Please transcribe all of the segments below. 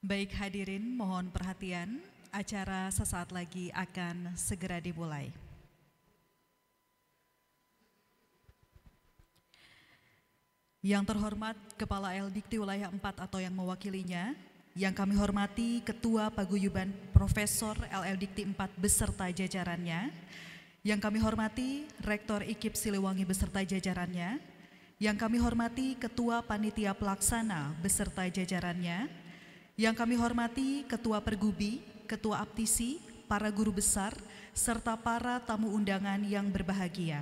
Baik hadirin, mohon perhatian, acara sesaat lagi akan segera dimulai. Yang terhormat Kepala LDikti Wilayah 4 atau yang mewakilinya, yang kami hormati Ketua Paguyuban Profesor LLDikti 4 beserta jajarannya, yang kami hormati Rektor IKIP Siliwangi beserta jajarannya, yang kami hormati Ketua Panitia Pelaksana beserta jajarannya, yang kami hormati Ketua Pergubi, Ketua Aptisi, para guru besar, serta para tamu undangan yang berbahagia.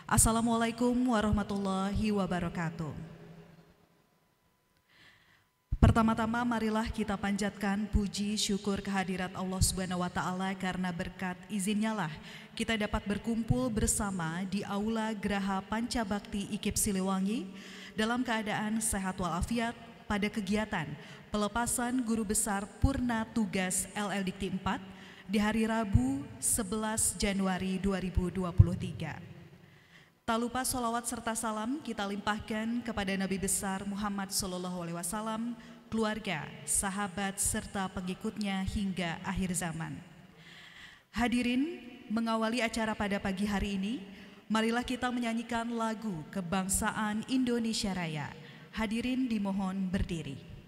Assalamualaikum warahmatullahi wabarakatuh. Pertama-tama marilah kita panjatkan puji syukur kehadirat Allah Subhanahu wa taala karena berkat izinnya lah kita dapat berkumpul bersama di Aula Geraha Pancabakti IKIP Siliwangi dalam keadaan sehat walafiat pada kegiatan pelepasan guru besar Purna Tugas LLDikti 4 di hari Rabu 11 Januari 2023. Tak lupa sholawat serta salam kita limpahkan kepada Nabi besar Muhammad SAW, keluarga, sahabat, serta pengikutnya hingga akhir zaman. Hadirin, mengawali acara pada pagi hari ini, marilah kita menyanyikan lagu Kebangsaan Indonesia Raya. Hadirin dimohon berdiri.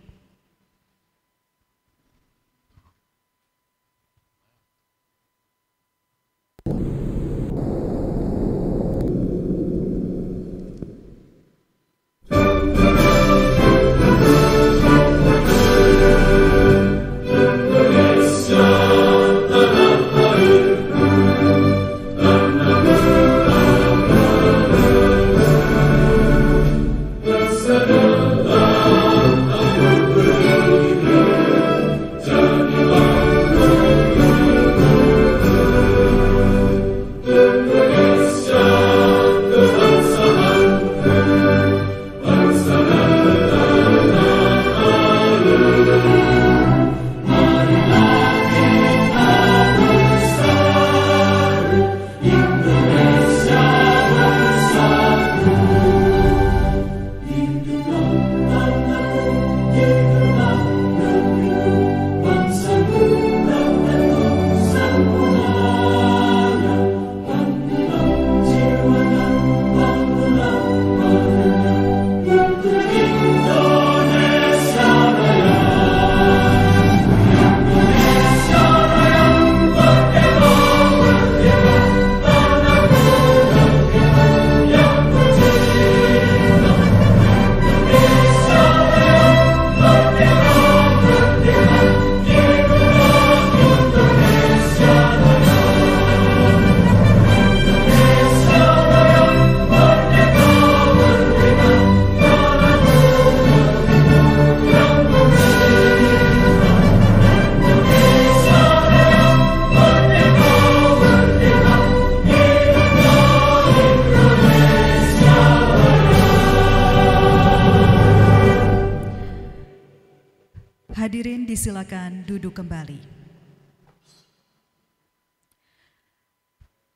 Hadirin disilakan duduk kembali.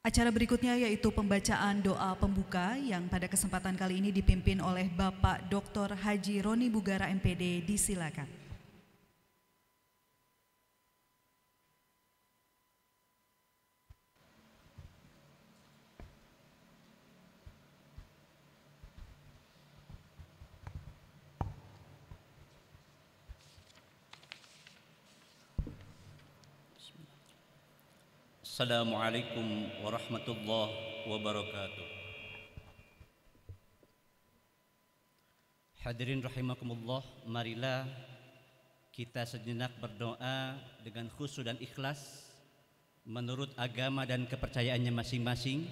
Acara berikutnya yaitu pembacaan doa pembuka yang pada kesempatan kali ini dipimpin oleh Bapak Dr. Haji Roni Bugara MPD. Disilakan. Assalamualaikum warahmatullahi wabarakatuh. Hadirin rahimakumullah, marilah kita sejenak berdoa dengan khusyuk dan ikhlas menurut agama dan kepercayaannya masing-masing.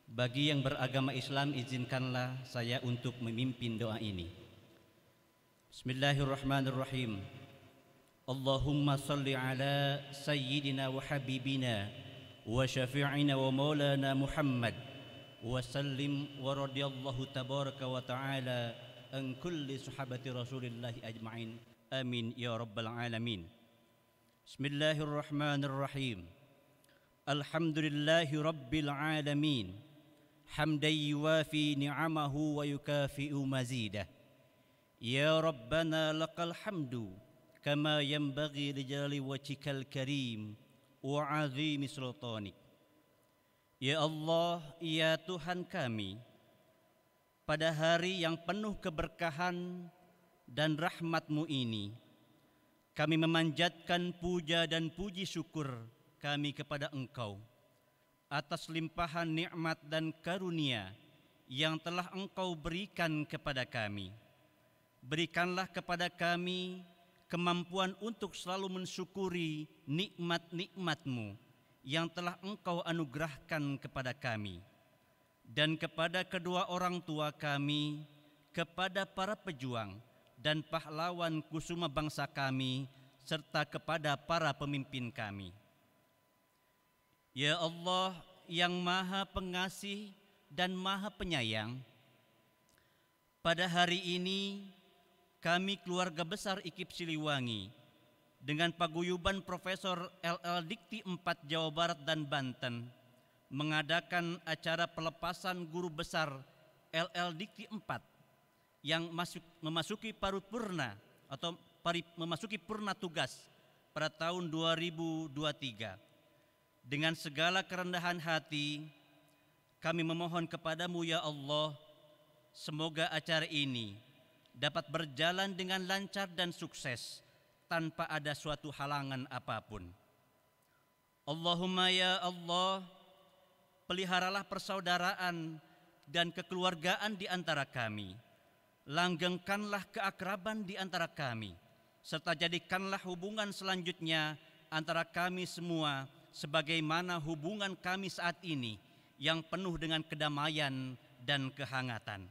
Bagi yang beragama Islam, izinkanlah saya untuk memimpin doa ini. Bismillahirrahmanirrahim. Allahumma salli ala sayyidina wa habibina wa syafi'ina wa maulana Muhammad wa sallim wa radiyallahu tabaraka wa ta'ala an kulli sahabati rasulillahi ajma'in. Amin ya rabbal alamin. Bismillahirrahmanirrahim. Alhamdulillahi rabbil alamin. Hamdan yuwafi ni'amahu wa yukafi'u mazidah. Ya Rabbana lakal hamdu كما ينبغي لجلال وجهك الكريم وعظيم سلطانك. Ya Allah, ya Tuhan kami, pada hari yang penuh keberkahan dan rahmat-Mu ini, kami memanjatkan puja dan puji syukur kami kepada Engkau atas limpahan nikmat dan karunia yang telah Engkau berikan kepada kami. Berikanlah kepada kami kemampuan untuk selalu mensyukuri nikmat-nikmat-Mu yang telah Engkau anugerahkan kepada kami, dan kepada kedua orang tua kami, kepada para pejuang dan pahlawan kusuma bangsa kami, serta kepada para pemimpin kami. Ya Allah yang Maha Pengasih dan Maha Penyayang, pada hari ini kami keluarga besar IKIP Siliwangi dengan paguyuban Profesor LL Dikti 4 Jawa Barat dan Banten mengadakan acara pelepasan guru besar LL Dikti 4 yang memasuki paripurna atau memasuki purna tugas pada tahun 2023. Dengan segala kerendahan hati kami memohon kepadamu ya Allah, semoga acara ini dapat berjalan dengan lancar dan sukses tanpa ada suatu halangan apapun. Allahumma ya Allah, peliharalah persaudaraan dan kekeluargaan di antara kami. Langgengkanlah keakraban di antara kami, serta jadikanlah hubungan selanjutnya antara kami semua sebagaimana hubungan kami saat ini yang penuh dengan kedamaian dan kehangatan.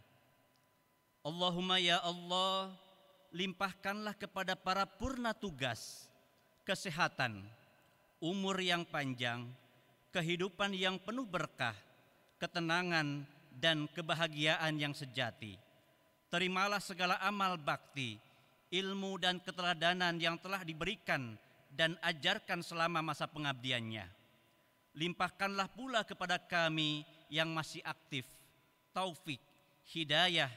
Allahumma ya Allah, limpahkanlah kepada para purna tugas kesehatan, umur yang panjang, kehidupan yang penuh berkah, ketenangan dan kebahagiaan yang sejati. Terimalah segala amal bakti, ilmu dan keteladanan yang telah diberikan dan ajarkan selama masa pengabdiannya. Limpahkanlah pula kepada kami yang masih aktif taufik, hidayah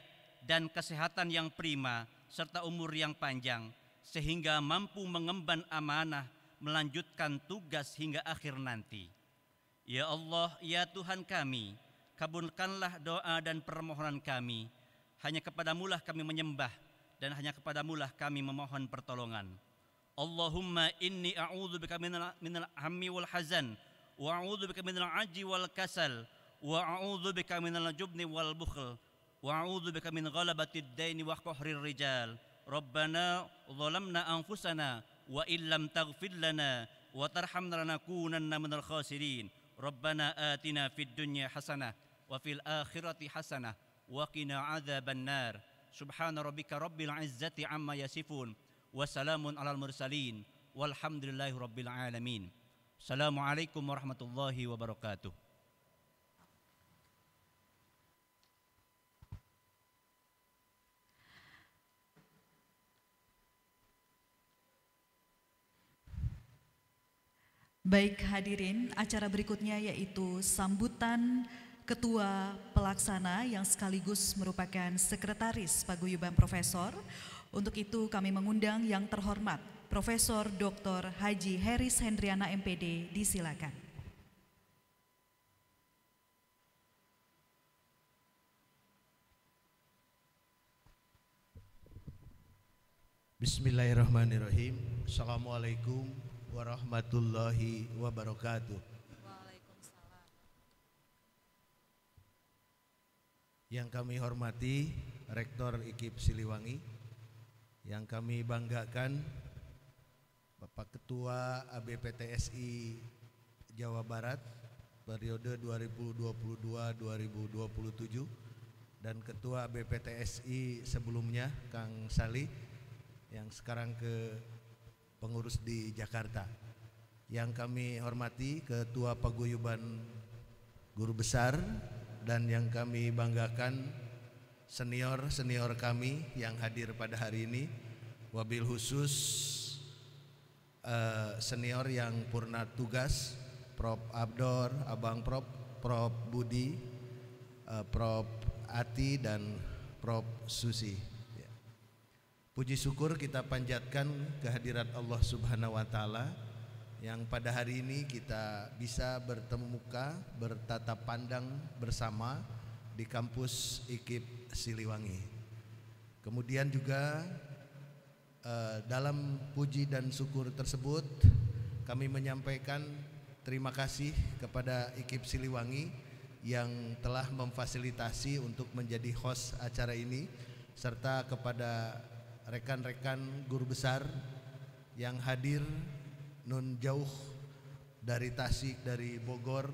dan kesehatan yang prima serta umur yang panjang, sehingga mampu mengemban amanah melanjutkan tugas hingga akhir nanti. Ya Allah, ya Tuhan kami, kabulkanlah doa dan permohonan kami. Hanya kepadamulah kami menyembah dan hanya kepadamulah kami memohon pertolongan. Allahumma inni a'udzubika minal hammi wal hazan, wa a'udzubika minal ajzi wal kasal, wa a'udzubika minal jubni wal bukhl, وأعوذ بك من غلبة الدين وقهر الرجال. ربنا ظلمنا أنفسنا وإن لم تغفر لنا وترحمنا لنكونن من الخاسرين. ربنا آتنا في الدنيا حسنة وفي الآخرة حسنة وقنا عذاب النار. سبحان ربك رب العزة عما يصفون وسلام على المرسلين والحمد لله رب العالمين. السلام عليكم ورحمة الله وبركاته. Baik hadirin, acara berikutnya yaitu sambutan Ketua Pelaksana yang sekaligus merupakan Sekretaris Paguyuban Profesor. Untuk itu kami mengundang yang terhormat Profesor Dr. Haji Heris Hendriana MPD, disilakan. Bismillahirrahmanirrahim. Assalamualaikum warahmatullahi wabarakatuh. Waalaikumsalam. Yang kami hormati Rektor IKIP Siliwangi, yang kami banggakan Bapak Ketua ABPTSI Jawa Barat periode 2022-2027 dan Ketua ABPTSI sebelumnya Kang Sali yang sekarang ke pengurus di Jakarta. Yang kami hormati Ketua Paguyuban Guru Besar dan yang kami banggakan senior-senior kami yang hadir pada hari ini, wabil khusus senior yang purna tugas, Prof. Abdor, Abang Prof. Budi, Prof. Ati dan Prof. Susi. Puji syukur kita panjatkan kehadirat Allah Subhanahu wa taala yang pada hari ini kita bisa bertemu muka, bertatap pandang bersama di kampus IKIP Siliwangi. Kemudian juga dalam puji dan syukur tersebut kami menyampaikan terima kasih kepada IKIP Siliwangi yang telah memfasilitasi untuk menjadi host acara ini, serta kepada rekan-rekan guru besar yang hadir nun jauh dari Tasik, dari Bogor,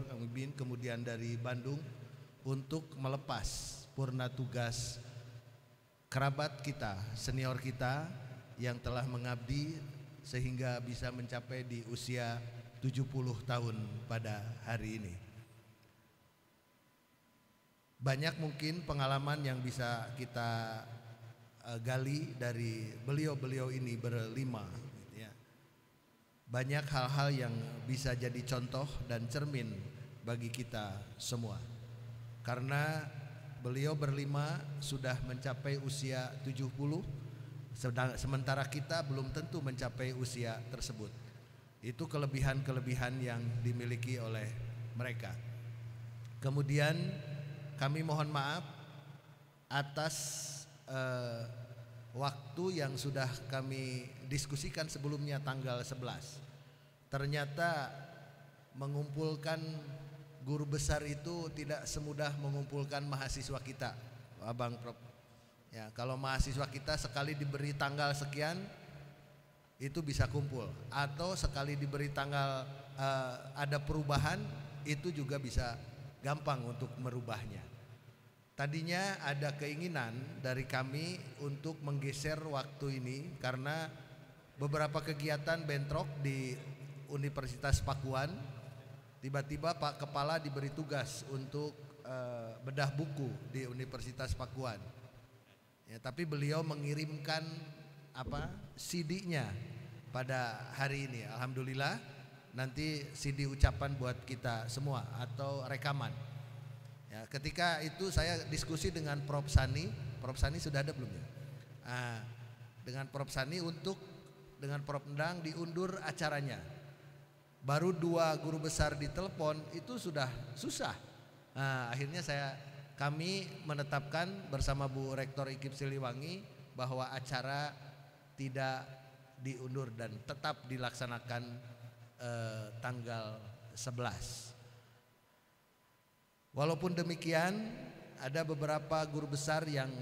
kemudian dari Bandung untuk melepas purna tugas kerabat kita, senior kita yang telah mengabdi sehingga bisa mencapai di usia 70 tahun pada hari ini. Banyak mungkin pengalaman yang bisa kita gali dari beliau-beliau ini berlima. Banyak hal-hal yang bisa jadi contoh dan cermin bagi kita semua. Karena beliau berlima sudah mencapai usia 70, sementara kita belum tentu mencapai usia tersebut. Itu kelebihan-kelebihan yang dimiliki oleh mereka. Kemudian kami mohon maaf atas waktu yang sudah kami diskusikan sebelumnya tanggal 11. Ternyata mengumpulkan guru besar itu tidak semudah mengumpulkan mahasiswa kita, Abang Prof. Ya, kalau mahasiswa kita sekali diberi tanggal sekian itu bisa kumpul, atau sekali diberi tanggal ada perubahan itu juga bisa gampang untuk merubahnya. Tadinya ada keinginan dari kami untuk menggeser waktu ini karena beberapa kegiatan bentrok di Universitas Pakuan. Tiba-tiba Pak Kepala diberi tugas untuk bedah buku di Universitas Pakuan. Ya, tapi beliau mengirimkan CD-nya pada hari ini. Alhamdulillah nanti CD ucapan buat kita semua atau rekaman. Ya, ketika itu saya diskusi dengan Prof Sani. Prof Sani sudah ada belum ya? Dengan Prof Sani untuk dengan Prof Endang diundur acaranya. Baru 2 guru besar ditelepon itu sudah susah. Akhirnya kami menetapkan bersama Bu Rektor IKIP Siliwangi bahwa acara tidak diundur dan tetap dilaksanakan tanggal 11. Walaupun demikian ada beberapa guru besar yang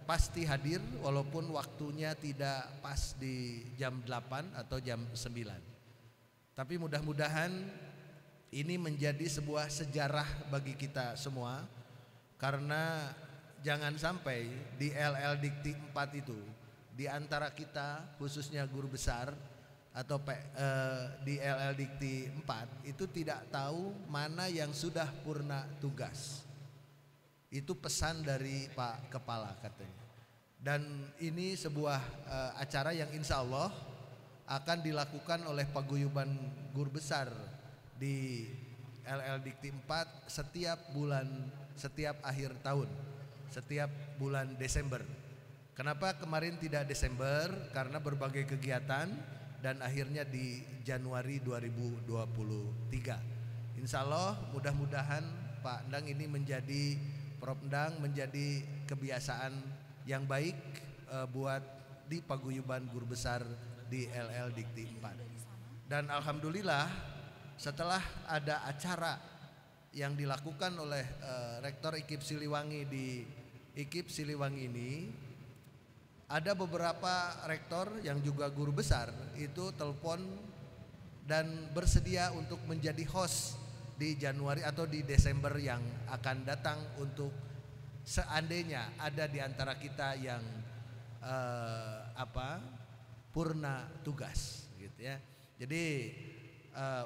pasti hadir walaupun waktunya tidak pas di jam 8 atau jam 9. Tapi mudah-mudahan ini menjadi sebuah sejarah bagi kita semua, karena jangan sampai di LL Dikti 4 itu di antara kita khususnya guru besar atau di LL Dikti 4 itu tidak tahu mana yang sudah purna tugas. Itu pesan dari Pak Kepala katanya. Dan ini sebuah acara yang insya Allah akan dilakukan oleh paguyuban guru besar di LL Dikti 4 setiap akhir tahun, setiap bulan Desember. Kenapa kemarin tidak Desember? Karena berbagai kegiatan dan akhirnya di Januari 2023. Insya Allah mudah-mudahan Pak Endang ini menjadi Prof Endang menjadi kebiasaan yang baik buat di paguyuban guru besar di LL Dikti 4. Dan alhamdulillah setelah ada acara yang dilakukan oleh Rektor IKIP Siliwangi di IKIP Siliwangi ini, ada beberapa rektor yang juga guru besar itu telepon dan bersedia untuk menjadi host di Januari atau di Desember yang akan datang untuk seandainya ada di antara kita yang purna tugas gitu ya. Jadi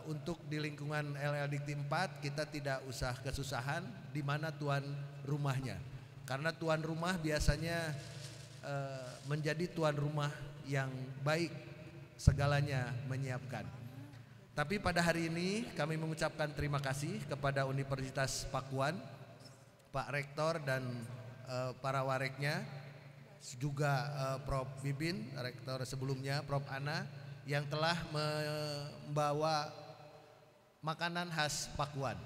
untuk di lingkungan LL Dikti 4 kita tidak usah kesusahan di mana tuan rumahnya. Karena tuan rumah biasanya menjadi tuan rumah yang baik, segalanya menyiapkan. Tapi pada hari ini kami mengucapkan terima kasih kepada Universitas Pakuan, Pak Rektor dan para wareknya juga Prof. Bibin, rektor sebelumnya, Prof. Ana, yang telah membawa makanan khas Pakuan,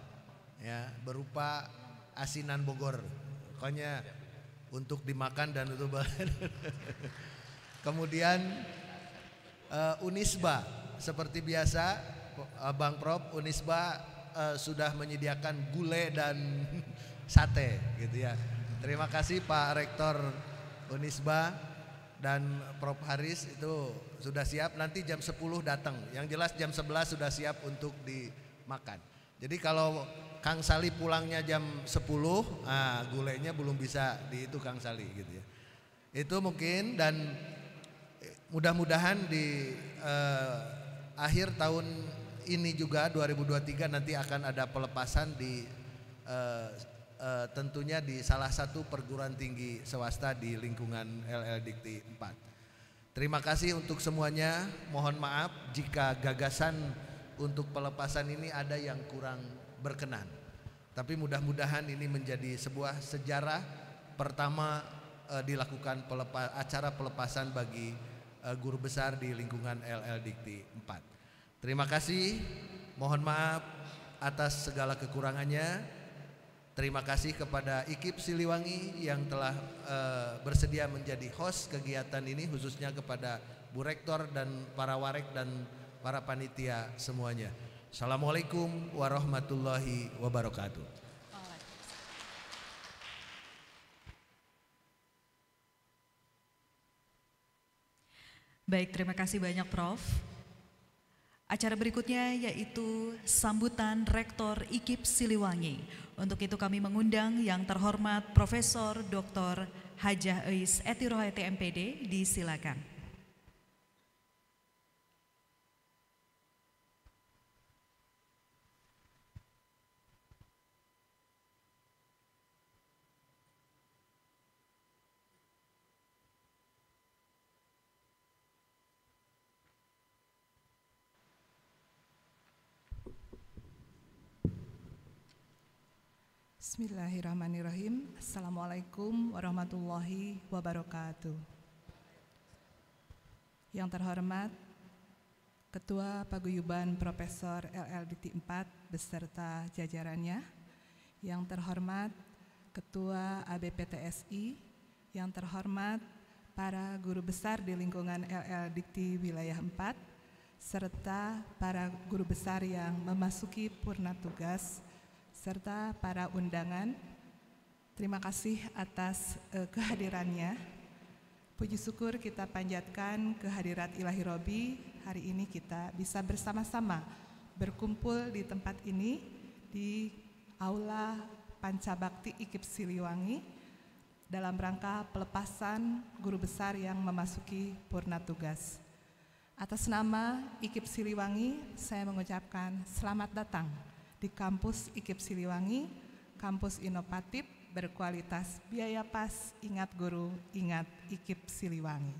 ya, berupa asinan Bogor, pokoknya untuk dimakan dan untuk kemudian Unisba, seperti biasa, Bang Prof. Unisba sudah menyediakan gulai dan sate, gitu ya. Terima kasih Pak Rektor Unisba dan Prof. Haris, itu sudah siap, nanti jam 10 datang. Yang jelas jam 11 sudah siap untuk dimakan. Jadi kalau Kang Sali pulangnya jam 10, gulainya belum bisa di itu Kang Sali, gitu ya. Itu mungkin, dan mudah-mudahan di akhir tahun ini juga 2023 nanti akan ada pelepasan di tentunya di salah satu perguruan tinggi swasta di lingkungan LL Dikti 4. Terima kasih untuk semuanya. Mohon maaf jika gagasan untuk pelepasan ini ada yang kurang berkenan. Tapi mudah-mudahan ini menjadi sebuah sejarah pertama dilakukan acara pelepasan bagi guru besar di lingkungan LL Dikti 4. Terima kasih. Mohon maaf atas segala kekurangannya. Terima kasih kepada IKIP Siliwangi yang telah bersedia menjadi host kegiatan ini, khususnya kepada Bu Rektor dan para warek dan para panitia semuanya. Assalamualaikum warahmatullahi wabarakatuh. Baik, terima kasih banyak Prof. Acara berikutnya yaitu sambutan Rektor IKIP Siliwangi. Untuk itu kami mengundang yang terhormat Profesor Dr. Hajah Eis Etirohayati MPD, disilakan. Bismillahirrahmanirrahim. Assalamualaikum warahmatullahi wabarakatuh. Yang terhormat Ketua Paguyuban Profesor LL Dikti 4 beserta jajarannya, yang terhormat Ketua ABPTSI, yang terhormat para guru besar di lingkungan LL Dikti Wilayah 4, serta para guru besar yang memasuki purna tugas, serta para undangan. Terima kasih atas kehadirannya. Puji syukur kita panjatkan kehadirat Ilahi Robi. Hari ini kita bisa bersama-sama berkumpul di tempat ini, di Aula Pancabakti IKIP Siliwangi, dalam rangka pelepasan guru besar yang memasuki purna tugas. Atas nama IKIP Siliwangi, saya mengucapkan selamat datang di kampus IKIP Siliwangi, kampus inovatif, berkualitas, biaya pas, ingat guru, ingat IKIP Siliwangi.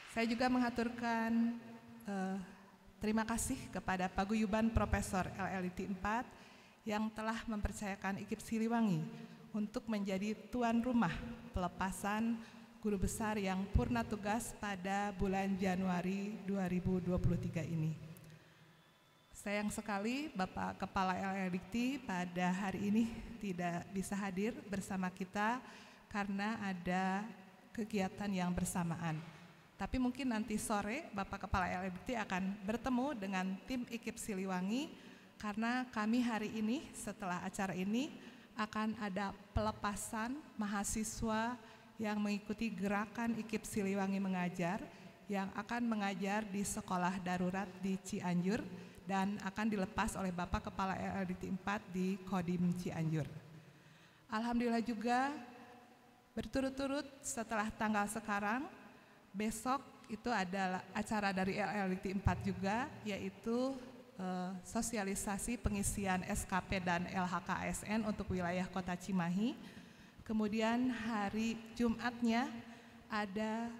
Saya juga mengaturkan terima kasih kepada Paguyuban Profesor LLDT 4 yang telah mempercayakan IKIP Siliwangi untuk menjadi tuan rumah pelepasan guru besar yang purna tugas pada bulan Januari 2023 ini. Sayang sekali Bapak Kepala LL Dikti pada hari ini tidak bisa hadir bersama kita karena ada kegiatan yang bersamaan. Tapi mungkin nanti sore Bapak Kepala LL Dikti akan bertemu dengan tim IKIP Siliwangi, karena kami hari ini setelah acara ini akan ada pelepasan mahasiswa yang mengikuti gerakan IKIP Siliwangi Mengajar, yang akan mengajar di sekolah darurat di Cianjur dan akan dilepas oleh Bapak Kepala LLDT 4 di Kodim Cianjur. Alhamdulillah juga berturut-turut setelah tanggal sekarang, besok itu adalah acara dari LLDT 4 juga, yaitu sosialisasi pengisian SKP dan LHKASN untuk wilayah Kota Cimahi. Kemudian hari Jumatnya ada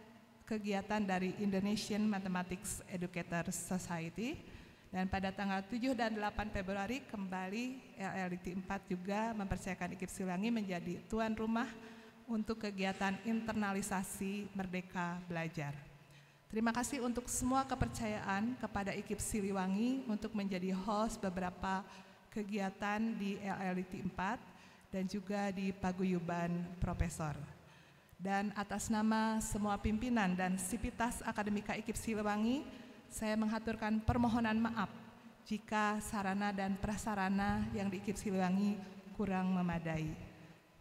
kegiatan dari Indonesian Mathematics Educators Society, Dan pada tanggal 7 dan 8 Februari kembali LLIT 4 juga mempercayakan IKIP Siliwangi menjadi tuan rumah untuk kegiatan internalisasi Merdeka Belajar. Terima kasih untuk semua kepercayaan kepada IKIP Siliwangi untuk menjadi host beberapa kegiatan di LLIT 4 dan juga di Paguyuban Profesor. Dan atas nama semua pimpinan dan Sivitas Akademika IKIP Siliwangi, saya menghaturkan permohonan maaf jika sarana dan prasarana yang di IKIP Siliwangi kurang memadai.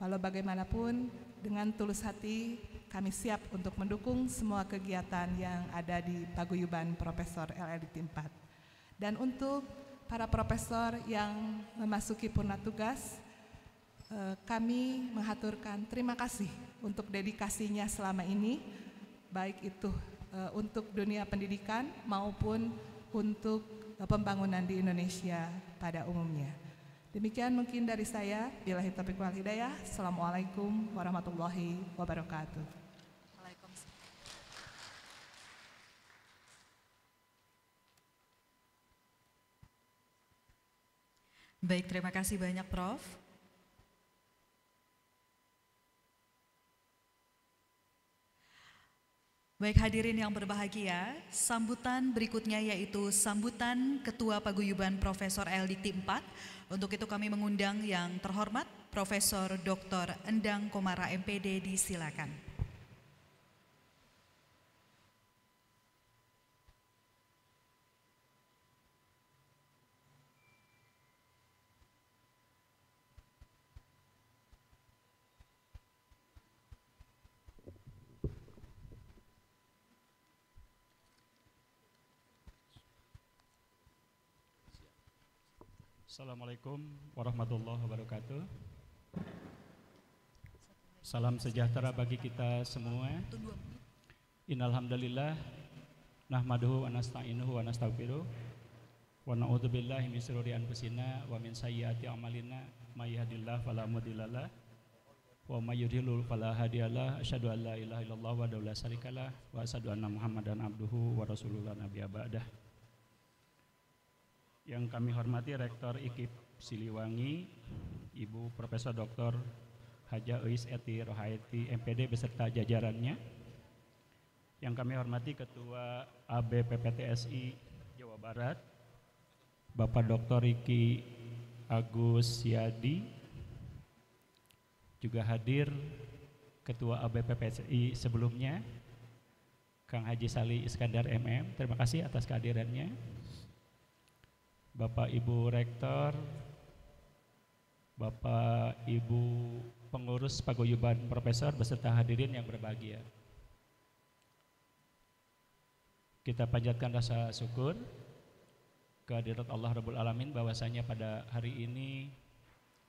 Walau bagaimanapun, dengan tulus hati kami siap untuk mendukung semua kegiatan yang ada di Paguyuban Profesor LLIT 4. Dan untuk para profesor yang memasuki purna tugas, kami menghaturkan terima kasih untuk dedikasinya selama ini, baik itu untuk dunia pendidikan maupun untuk pembangunan di Indonesia pada umumnya. Demikian mungkin dari saya. Billahi taufiq wal hidayah. Assalamualaikum warahmatullahi wabarakatuh. Baik, terima kasih banyak Prof. Baik hadirin yang berbahagia, sambutan berikutnya yaitu sambutan Ketua Paguyuban Profesor LLIT 4. Untuk itu kami mengundang yang terhormat Profesor Dr. Endang Komara MPD, disilakan. Assalamualaikum warahmatullahi wabarakatuh. Salam sejahtera bagi kita semua. Innal hamdalillah nahmaduhu wa nasta'inuhu wa nastaghfiruh wa na'udzubillahi min shururi anfusina wa min sayyiati a'malina may yahdihillahu fala mudhillalah wa may yudhlil fala hadiyalah. Asyhadu an la ilaha illallah wa la syarikalah wa asyhadu anna Muhammadan abduhu wa rasuluhu la nabiyya ba'dah. Yang kami hormati Rektor IKIP Siliwangi, Ibu Profesor Dr. Haja Eis Eti Rohaiti MPD beserta jajarannya. Yang kami hormati Ketua ABPPTSI Jawa Barat, Bapak Dr. Riki Agus Siadi. Juga hadir Ketua ABPPTSI sebelumnya, Kang Haji Sali Iskandar MM. Terima kasih atas kehadirannya. Bapak Ibu Rektor, Bapak Ibu pengurus Paguyuban Profesor beserta hadirin yang berbahagia. Kita panjatkan rasa syukur kehadirat Allah Rabbul Alamin bahwasanya pada hari ini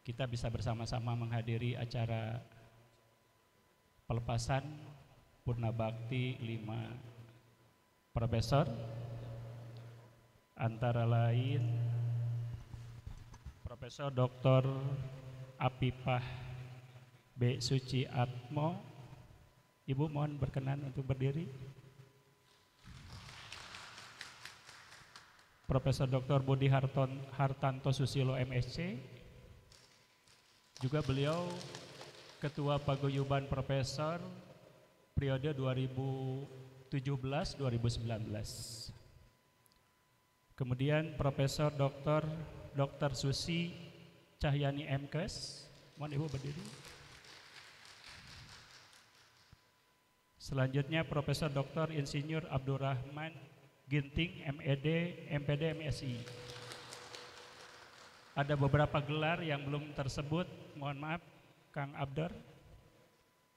kita bisa bersama-sama menghadiri acara pelepasan Purna Bakti 5 Profesor, antara lain Profesor Dr. Apipah B. Suci Atmo. Ibu mohon berkenan untuk berdiri. Profesor Dr. Budi Hartanto Susilo MSc. Juga beliau Ketua Paguyuban Profesor periode 2017-2019. Kemudian Profesor Dr. Susi Cahyani MKes, mohon Ibu berdiri. Selanjutnya Profesor Dr. Insinyur Abdurrahman Ginting MED MPD MSI. Ada beberapa gelar yang belum tersebut, mohon maaf Kang Abdur.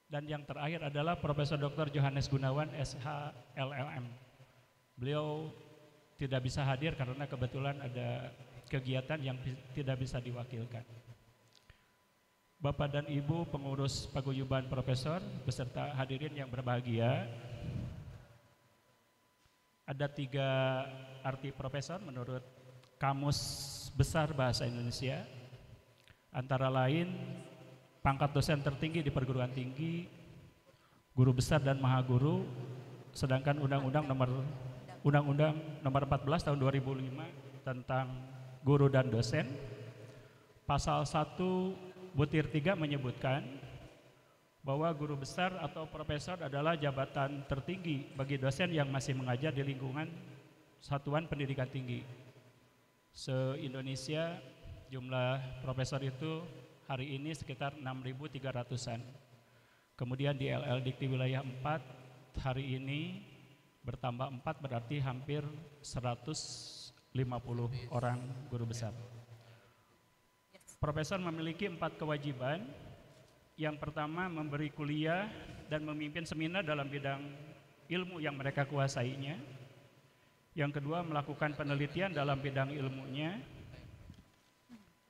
Dan yang terakhir adalah Profesor Dr. Johannes Gunawan SH LLM. Beliau tidak bisa hadir karena kebetulan ada kegiatan yang tidak bisa diwakilkan. Bapak dan Ibu pengurus Paguyuban Profesor beserta hadirin yang berbahagia, ada 3 arti profesor menurut Kamus Besar Bahasa Indonesia, antara lain pangkat dosen tertinggi di perguruan tinggi, guru besar dan maha guru, sedangkan Undang-Undang nomor 14 tahun 2005 tentang guru dan dosen. Pasal 1 butir 3 menyebutkan bahwa guru besar atau profesor adalah jabatan tertinggi bagi dosen yang masih mengajar di lingkungan satuan pendidikan tinggi. Se-Indonesia jumlah profesor itu hari ini sekitar 6.300-an. Kemudian di LL Dikti Wilayah 4 hari ini bertambah 4, berarti hampir 150 orang guru besar. Profesor memiliki 4 kewajiban. Yang pertama, memberi kuliah dan memimpin seminar dalam bidang ilmu yang mereka kuasainya. Yang kedua, melakukan penelitian dalam bidang ilmunya.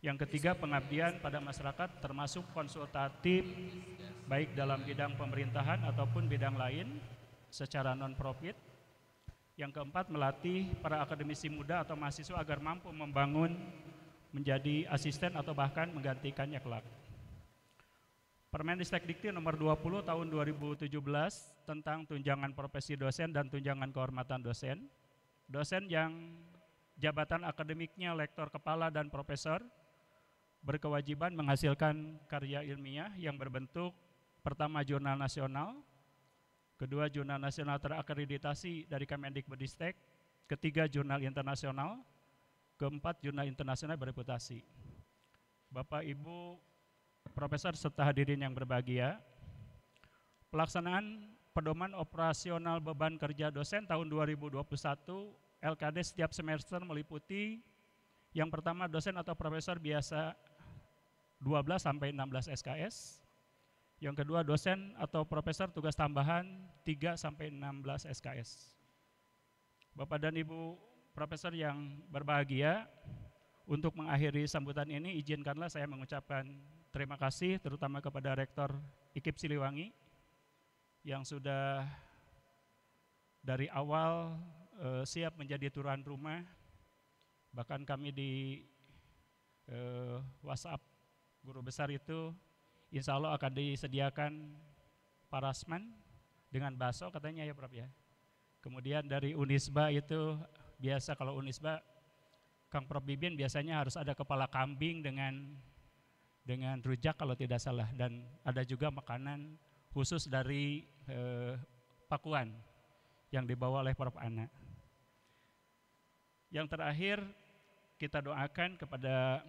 Yang ketiga, pengabdian pada masyarakat termasuk konsultatif baik dalam bidang pemerintahan ataupun bidang lain secara non-profit. Yang keempat, melatih para akademisi muda atau mahasiswa agar mampu membangun menjadi asisten atau bahkan menggantikannya kelak. Permendistek Dikti nomor 20 tahun 2017 tentang tunjangan profesi dosen dan tunjangan kehormatan dosen. Dosen yang jabatan akademiknya lektor kepala dan profesor berkewajiban menghasilkan karya ilmiah yang berbentuk pertama jurnal nasional, kedua jurnal nasional terakreditasi dari Kemendikbudristek, ketiga jurnal internasional, keempat jurnal internasional bereputasi. Bapak Ibu Profesor serta hadirin yang berbahagia, pelaksanaan pedoman operasional beban kerja dosen tahun 2021 LKD setiap semester meliputi yang pertama dosen atau profesor biasa 12 sampai 16 SKS. Yang kedua dosen atau profesor tugas tambahan 3 sampai 16 SKS. Bapak dan Ibu Profesor yang berbahagia, untuk mengakhiri sambutan ini izinkanlah saya mengucapkan terima kasih terutama kepada Rektor IKIP Siliwangi yang sudah dari awal siap menjadi tuan rumah. Bahkan kami di WhatsApp guru besar itu insya Allah akan disediakan parasman dengan bakso katanya ya Prof ya. Kemudian dari Unisba itu biasa kalau Unisba Kang Prof Bibin biasanya harus ada kepala kambing dengan rujak kalau tidak salah, dan ada juga makanan khusus dari Pakuan yang dibawa oleh Prof Ana. Yang terakhir kita doakan kepada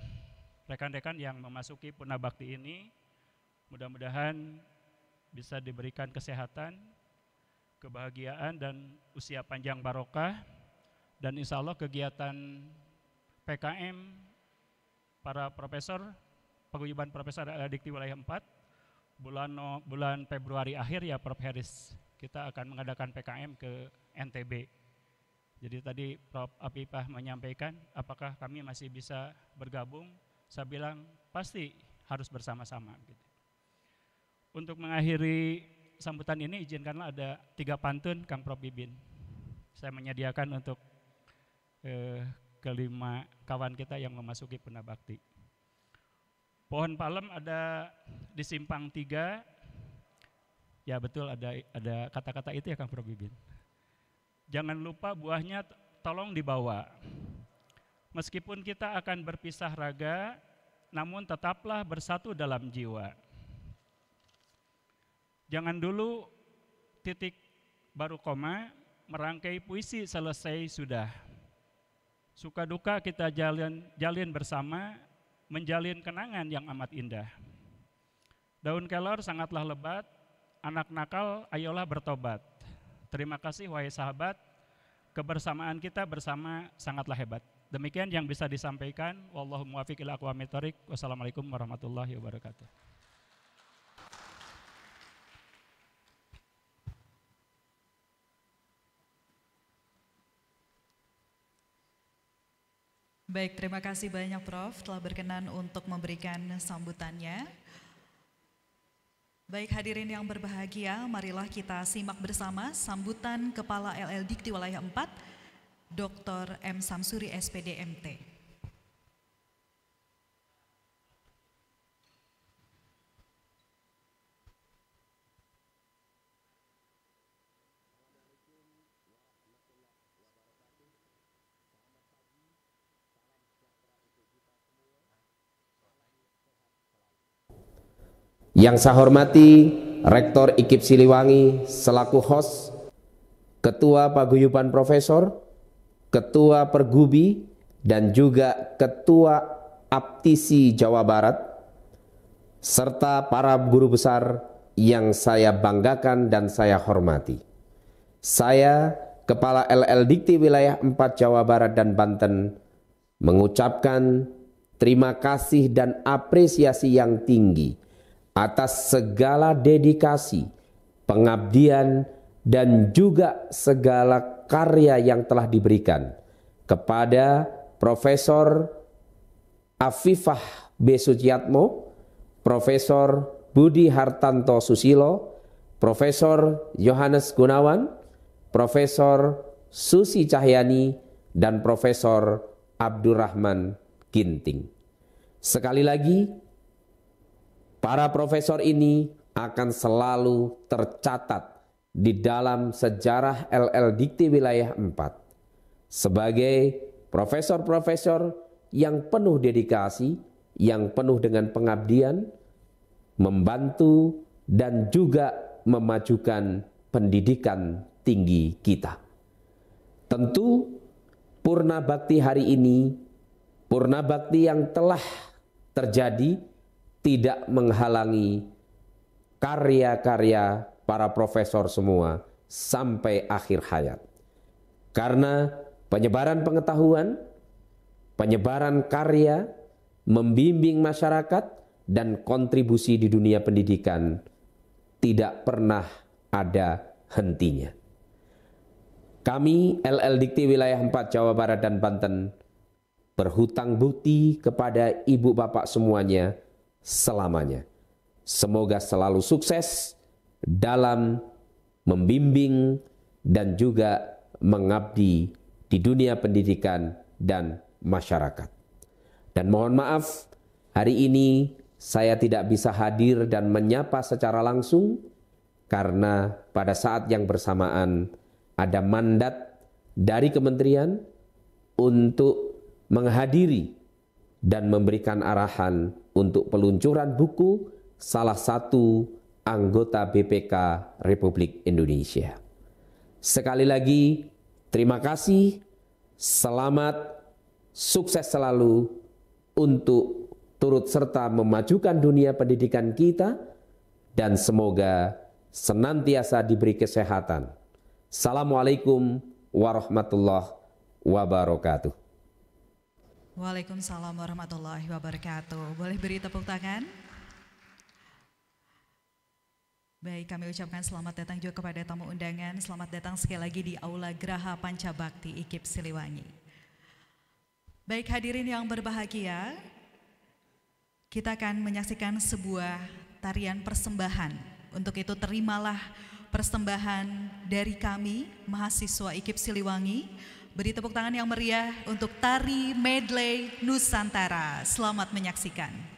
rekan-rekan yang memasuki Punabakti ini, mudah-mudahan bisa diberikan kesehatan, kebahagiaan dan usia panjang barokah, dan insya Allah kegiatan PKM para profesor, paguyuban profesor Dikti Wilayah 4 bulan Februari akhir ya Prof Heris, kita akan mengadakan PKM ke NTB. Jadi tadi Prof Apipah menyampaikan apakah kami masih bisa bergabung, saya bilang pasti harus bersama-sama gitu. Untuk mengakhiri sambutan ini izinkanlah ada 3 pantun Kang Prof Bibin. Saya menyediakan untuk kelima kawan kita yang memasuki Punabakti. Pohon palem ada di simpang 3. Ya betul, ada kata-kata itu ya Kang Prof Bibin. Jangan lupa buahnya tolong dibawa. Meskipun kita akan berpisah raga, namun tetaplah bersatu dalam jiwa. Jangan dulu titik baru koma, merangkai puisi selesai sudah. Suka duka kita jalin bersama, menjalin kenangan yang amat indah. Daun kelor sangatlah lebat, anak nakal ayolah bertobat. Terima kasih wahai sahabat, kebersamaan kita bersama sangatlah hebat. Demikian yang bisa disampaikan. Wallahu muwaffiq ila aqwamit thoriq. Wassalamualaikum warahmatullahi wabarakatuh. Baik, terima kasih banyak Prof telah berkenan untuk memberikan sambutannya. Baik hadirin yang berbahagia, marilah kita simak bersama sambutan Kepala LL Dikti Wilayah 4, Dr. M. Samsuri SPD MT. Yang saya hormati Rektor IKIP Siliwangi selaku host, Ketua Paguyuban Profesor, Ketua Pergubi, dan juga Ketua Aptisi Jawa Barat, serta para guru besar yang saya banggakan dan saya hormati. Saya, Kepala LL Dikti Wilayah 4 Jawa Barat dan Banten, mengucapkan terima kasih dan apresiasi yang tinggi atas segala dedikasi, pengabdian, dan juga segala karya yang telah diberikan kepada Profesor Afifah B. Suciatmo, Profesor Budi Hartanto Susilo, Profesor Yohanes Gunawan, Profesor Susi Cahyani, dan Profesor Abdurrahman Ginting. Sekali lagi, para profesor ini akan selalu tercatat di dalam sejarah LL Dikti Wilayah 4 sebagai profesor-profesor yang penuh dedikasi, yang penuh dengan pengabdian, membantu dan juga memajukan pendidikan tinggi kita. Tentu Purna Bakti hari ini, Purna Bakti yang telah terjadi, tidak menghalangi karya-karya para profesor semua sampai akhir hayat. Karena penyebaran pengetahuan, penyebaran karya, membimbing masyarakat, dan kontribusi di dunia pendidikan tidak pernah ada hentinya. Kami LL Dikti Wilayah 4 Jawa Barat dan Banten berhutang budi kepada ibu bapak semuanya selamanya. Semoga selalu sukses dalam membimbing dan juga mengabdi di dunia pendidikan dan masyarakat. Dan mohon maaf, hari ini saya tidak bisa hadir dan menyapa secara langsung karena pada saat yang bersamaan ada mandat dari kementerian untuk menghadiri dan memberikan arahan untuk peluncuran buku salah satu anggota BPK Republik Indonesia. Sekali lagi, terima kasih, selamat, sukses selalu untuk turut serta memajukan dunia pendidikan kita, dan semoga senantiasa diberi kesehatan. Assalamualaikum warahmatullahi wabarakatuh. Waalaikumsalam warahmatullahi wabarakatuh. Boleh beri tepuk tangan? Baik, kami ucapkan selamat datang juga kepada tamu undangan. Selamat datang sekali lagi di Aula Graha Pancabakti IKIP Siliwangi. Baik, hadirin yang berbahagia, kita akan menyaksikan sebuah tarian persembahan. Untuk itu terimalah persembahan dari kami, mahasiswa IKIP Siliwangi. Beri tepuk tangan yang meriah untuk tari medley Nusantara. Selamat menyaksikan.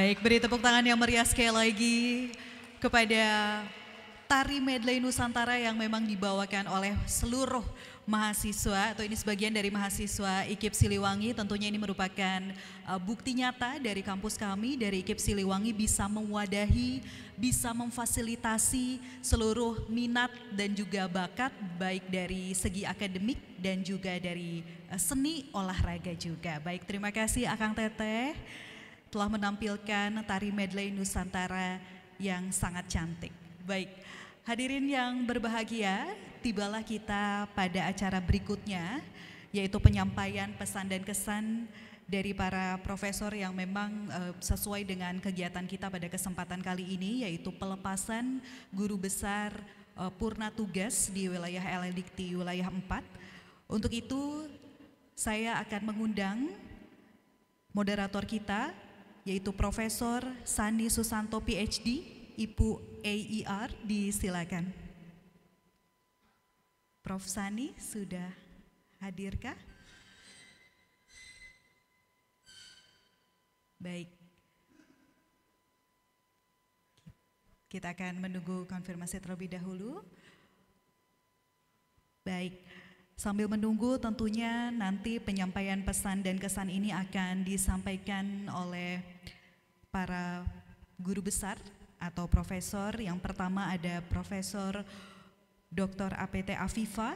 Baik, beri tepuk tangan yang meriah sekali lagi kepada Tari Medley Nusantara yang memang dibawakan oleh seluruh mahasiswa, atau ini sebagian dari mahasiswa IKIP Siliwangi. Tentunya ini merupakan bukti nyata dari kampus kami, dari IKIP Siliwangi bisa mewadahi, bisa memfasilitasi seluruh minat dan juga bakat, baik dari segi akademik dan juga dari seni olahraga juga. Baik, terima kasih Akang Teteh telah menampilkan Tari Medley Nusantara yang sangat cantik. Baik, hadirin yang berbahagia, tibalah kita pada acara berikutnya, yaitu penyampaian pesan dan kesan dari para profesor yang memang sesuai dengan kegiatan kita pada kesempatan kali ini, yaitu pelepasan guru besar purna tugas di wilayah LLDIKTI wilayah 4. Untuk itu saya akan mengundang moderator kita, yaitu Profesor Sani Susanto PhD, Ibu AER, disilakan. Prof. Sani sudah hadirkah? Baik. Kita akan menunggu konfirmasi terlebih dahulu. Baik. Sambil menunggu, tentunya nanti penyampaian pesan dan kesan ini akan disampaikan oleh para guru besar atau profesor. Yang pertama ada Profesor Dr. APT Afifa.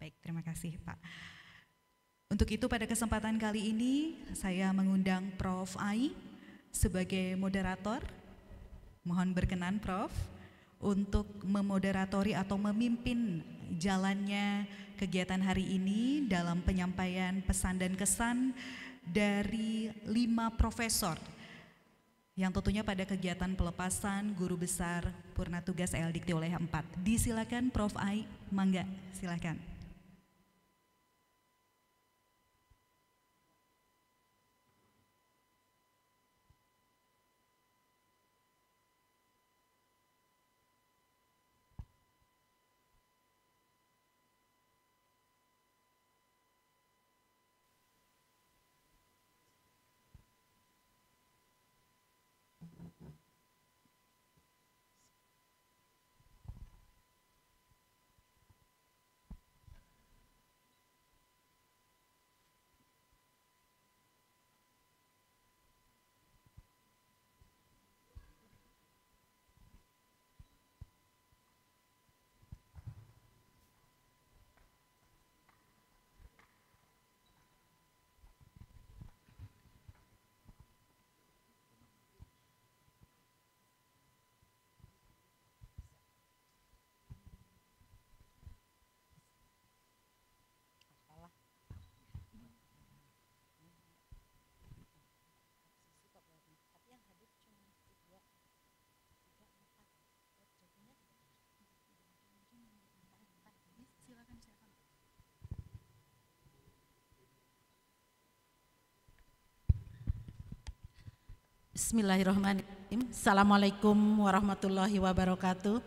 Baik, terima kasih Pak. Untuk itu pada kesempatan kali ini saya mengundang Prof. Ai sebagai moderator. Mohon berkenan Prof untuk memoderatori atau memimpin jalannya kegiatan hari ini dalam penyampaian pesan dan kesan dari 5 profesor yang tentunya pada kegiatan pelepasan guru besar purna tugas LLDIKTI wilayah 4. Disilakan Prof. Ai, mangga, silakan. Bismillahirrahmanirrahim. Assalamualaikum warahmatullahi wabarakatuh.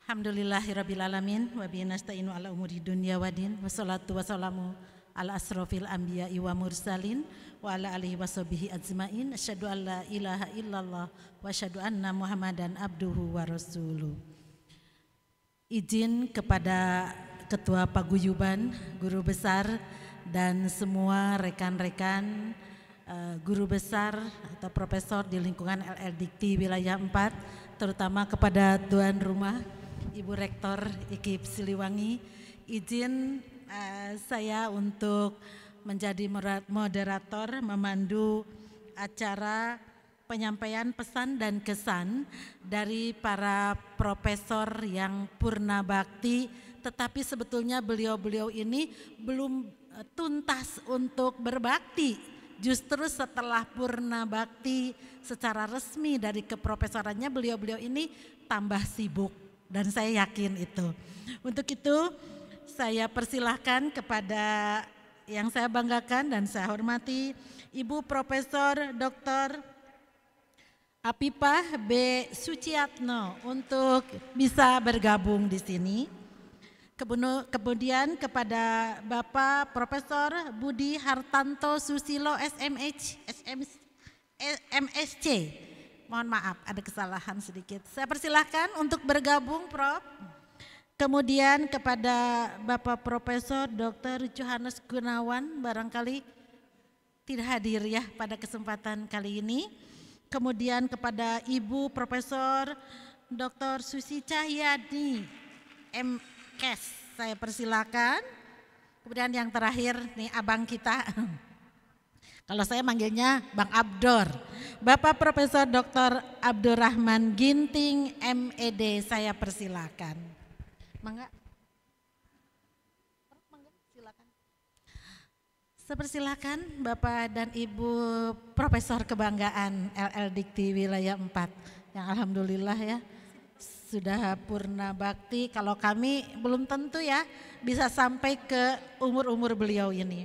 Alhamdulillahirrabbilalamin. Wa bihi nasta'inu ala umuri dunya waddin. Wassalatu wassalamu ala asrofil anbiya'i wa mursalin wa ala alihi wa sahbihi ajmain. Asyhadu an la ilaha illallah wa asyhadu anna Muhammadan abduhu wa rasuluh. Izin kepada Ketua Paguyuban, Guru Besar, dan semua rekan-rekan guru besar atau profesor di lingkungan LLDIKTI wilayah 4, terutama kepada tuan rumah Ibu Rektor IKIP Siliwangi, izin saya untuk menjadi moderator memandu acara penyampaian pesan dan kesan dari para profesor yang purna bakti, tetapi sebetulnya beliau-beliau ini belum tuntas untuk berbakti. Justru setelah purna bakti secara resmi dari keprofesorannya, beliau-beliau ini tambah sibuk, dan saya yakin itu. Untuk itu saya persilahkan kepada yang saya banggakan dan saya hormati Ibu Profesor Dr. Apipah B. Suciatno untuk bisa bergabung di sini. Kemudian kepada Bapak Profesor Budi Hartanto Susilo MSc. Mohon maaf ada kesalahan sedikit. Saya persilahkan untuk bergabung Prof. Kemudian kepada Bapak Profesor Dr. Johannes Gunawan, barangkali tidak hadir ya pada kesempatan kali ini. Kemudian kepada Ibu Profesor Dr. Susi Cahyadi MKes, saya persilakan. Kemudian yang terakhir nih abang kita, kalau saya manggilnya Bang Abdor, Bapak Profesor Dr. Abdurrahman Ginting MED, saya persilakan. Mangga. Silakan. Saya persilakan Bapak dan Ibu Profesor Kebanggaan LL Dikti Wilayah 4 yang alhamdulillah ya sudah purna bakti. Kalau kami belum tentu ya bisa sampai ke umur-umur beliau ini.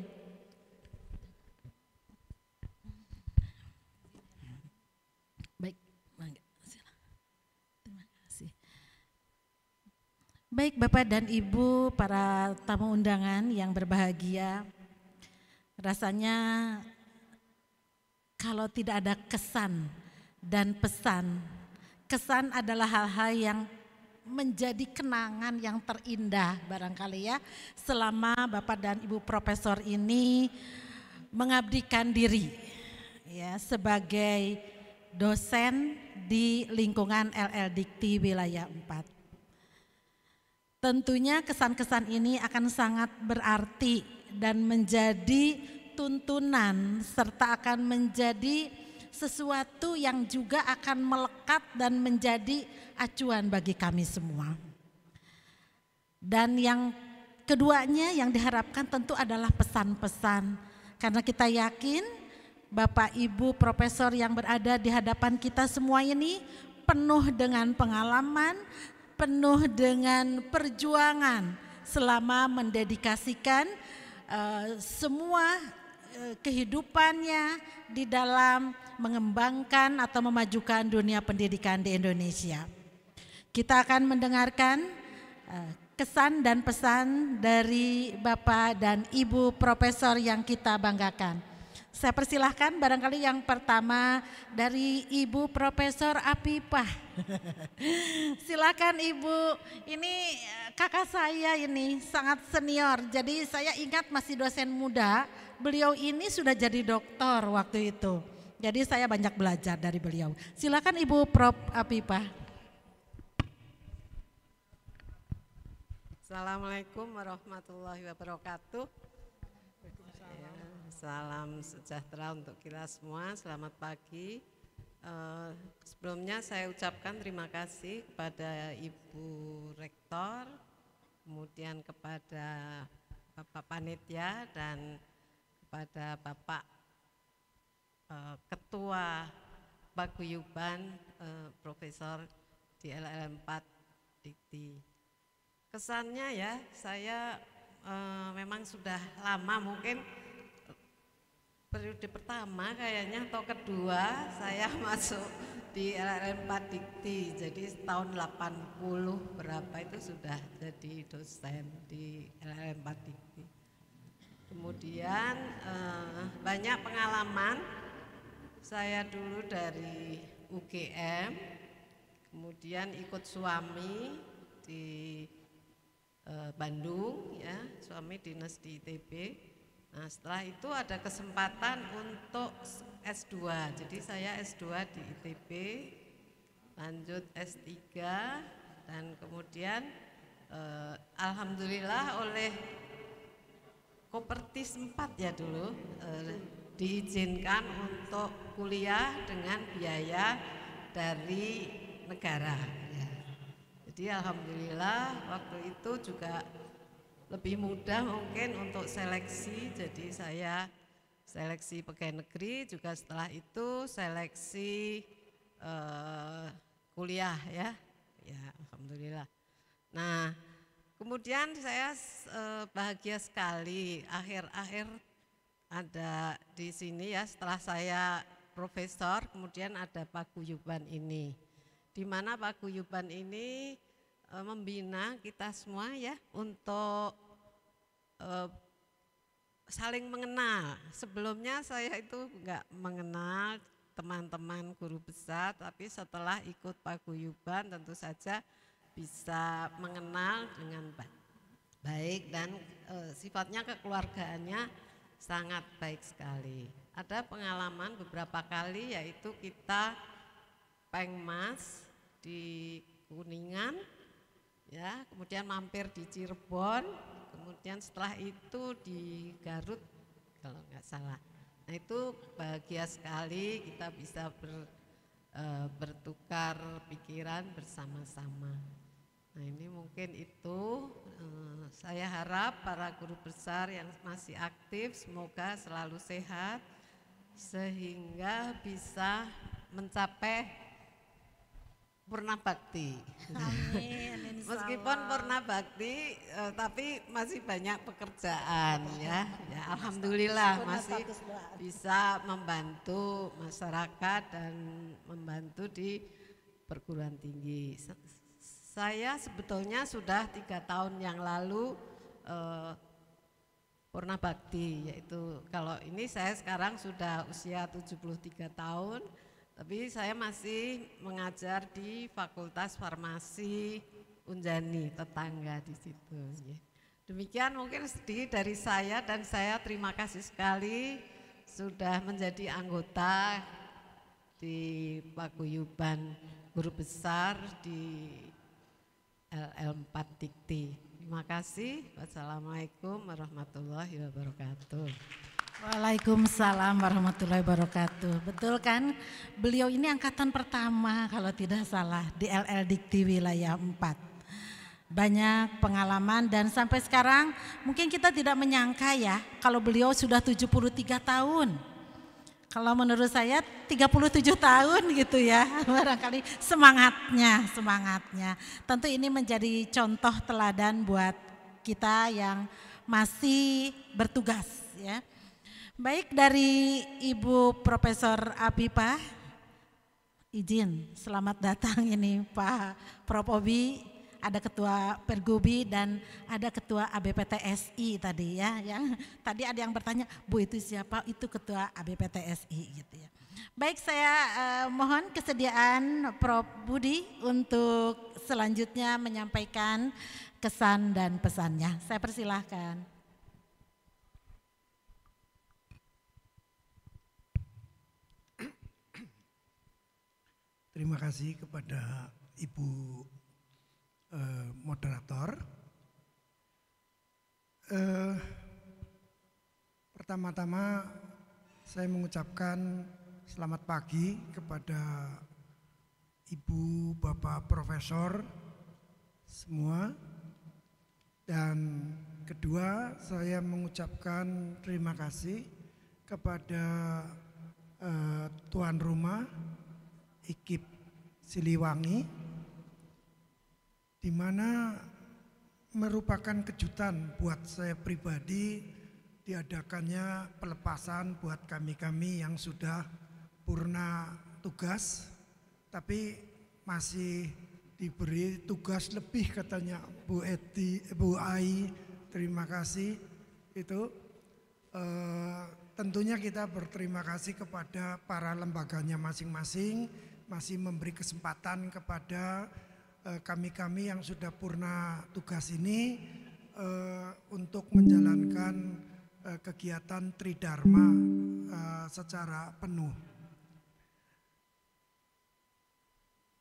Baik, terima kasih. Baik Bapak dan Ibu para tamu undangan yang berbahagia, rasanya kalau tidak ada kesan dan pesan, kesan adalah hal-hal yang menjadi kenangan yang terindah barangkali ya selama Bapak dan Ibu Profesor ini mengabdikan diri ya sebagai dosen di lingkungan LL Dikti Wilayah 4. Tentunya kesan-kesan ini akan sangat berarti dan menjadi tuntunan serta akan menjadi sesuatu yang juga akan melekat dan menjadi acuan bagi kami semua. Dan yang keduanya yang diharapkan tentu adalah pesan-pesan, karena kita yakin Bapak Ibu Profesor yang berada di hadapan kita semua ini penuh dengan pengalaman, penuh dengan perjuangan selama mendedikasikan semua kehidupannya di dalam mengembangkan atau memajukan dunia pendidikan di Indonesia. Kita akan mendengarkan kesan dan pesan dari Bapak dan Ibu Profesor yang kita banggakan. Saya persilahkan barangkali yang pertama dari Ibu Profesor Apipah. Silakan Ibu, ini kakak saya ini sangat senior, jadi saya ingat masih dosen muda, beliau ini sudah jadi doktor waktu itu. Jadi saya banyak belajar dari beliau. Silakan Ibu Prof Apipah. Assalamualaikum warahmatullahi wabarakatuh. Salam sejahtera untuk kita semua, selamat pagi. Sebelumnya saya ucapkan terima kasih kepada Ibu Rektor, kemudian kepada Bapak Panitia dan kepada Bapak Ketua Paguyuban Profesor di LL 4 Dikti. Kesannya ya, saya memang sudah lama, mungkin periode pertama kayaknya atau kedua saya masuk di LL 4 Dikti. Jadi tahun 80 berapa itu sudah jadi dosen di LL 4 Dikti. Kemudian banyak pengalaman. Saya dulu dari UGM, kemudian ikut suami di Bandung ya, suami dinas di ITB. Nah setelah itu ada kesempatan untuk S2, jadi saya S2 di ITB, lanjut S3 dan kemudian alhamdulillah oleh Kopertis 4 ya dulu diizinkan untuk kuliah dengan biaya dari negara ya. Jadi alhamdulillah waktu itu juga lebih mudah mungkin untuk seleksi, jadi saya seleksi pegawai negeri, juga setelah itu seleksi kuliah ya, alhamdulillah. Nah kemudian saya bahagia sekali akhir-akhir ada di sini ya, setelah saya profesor kemudian ada paguyuban ini, di mana paguyuban ini membina kita semua ya untuk saling mengenal. Sebelumnya saya itu enggak mengenal teman-teman guru besar, tapi setelah ikut paguyuban tentu saja bisa mengenal dengan baik dan sifatnya kekeluargaannya sangat baik sekali. Ada pengalaman beberapa kali yaitu kita pengmas di Kuningan, ya, kemudian mampir di Cirebon, kemudian setelah itu di Garut kalau nggak salah. Nah itu bahagia sekali kita bisa bertukar pikiran bersama-sama. Nah ini mungkin itu saya harap para guru besar yang masih aktif semoga selalu sehat sehingga bisa mencapai purna bakti. Amin. Meskipun purna bakti, tapi masih banyak pekerjaan ya. Ya alhamdulillah masih bisa membantu masyarakat dan membantu di perguruan tinggi. Saya sebetulnya sudah 3 tahun yang lalu purna bakti, yaitu kalau ini saya sekarang sudah usia 73 tahun. Tapi saya masih mengajar di Fakultas Farmasi Unjani, tetangga di situ. Demikian mungkin sedikit dari saya dan saya terima kasih sekali sudah menjadi anggota di paguyuban guru besar di LL4 Dikti. Terima kasih. Wassalamualaikum warahmatullahi wabarakatuh. Waalaikumsalam warahmatullahi wabarakatuh. Betul kan? Beliau ini angkatan pertama kalau tidak salah di LL Dikti wilayah 4. Banyak pengalaman dan sampai sekarang mungkin kita tidak menyangka ya kalau beliau sudah 73 tahun. Kalau menurut saya 37 tahun gitu ya, barangkali semangatnya. Tentu ini menjadi contoh teladan buat kita yang masih bertugas ya. Baik, dari Ibu Profesor Apipah, izin selamat datang ini Pak Prof. Obi, ada Ketua Pergubi dan ada Ketua ABPTSI tadi ya. Yang tadi ada yang bertanya, Bu itu siapa? Itu Ketua ABPTSI gitu ya. Baik, saya mohon kesediaan Prof. Budi untuk selanjutnya menyampaikan kesan dan pesannya. Saya persilahkan. Terima kasih kepada Ibu moderator. Pertama-tama saya mengucapkan selamat pagi kepada Ibu, Bapak Profesor semua. Dan kedua saya mengucapkan terima kasih kepada tuan rumah IKIP Siliwangi, di mana merupakan kejutan buat saya pribadi diadakannya pelepasan buat kami-kami yang sudah purna tugas, tapi masih diberi tugas lebih katanya Bu Eti, Bu Ai, terima kasih itu. Tentunya kita berterima kasih kepada para lembaganya masing-masing, masih memberi kesempatan kepada kami-kami yang sudah purna tugas ini untuk menjalankan kegiatan Tridharma secara penuh.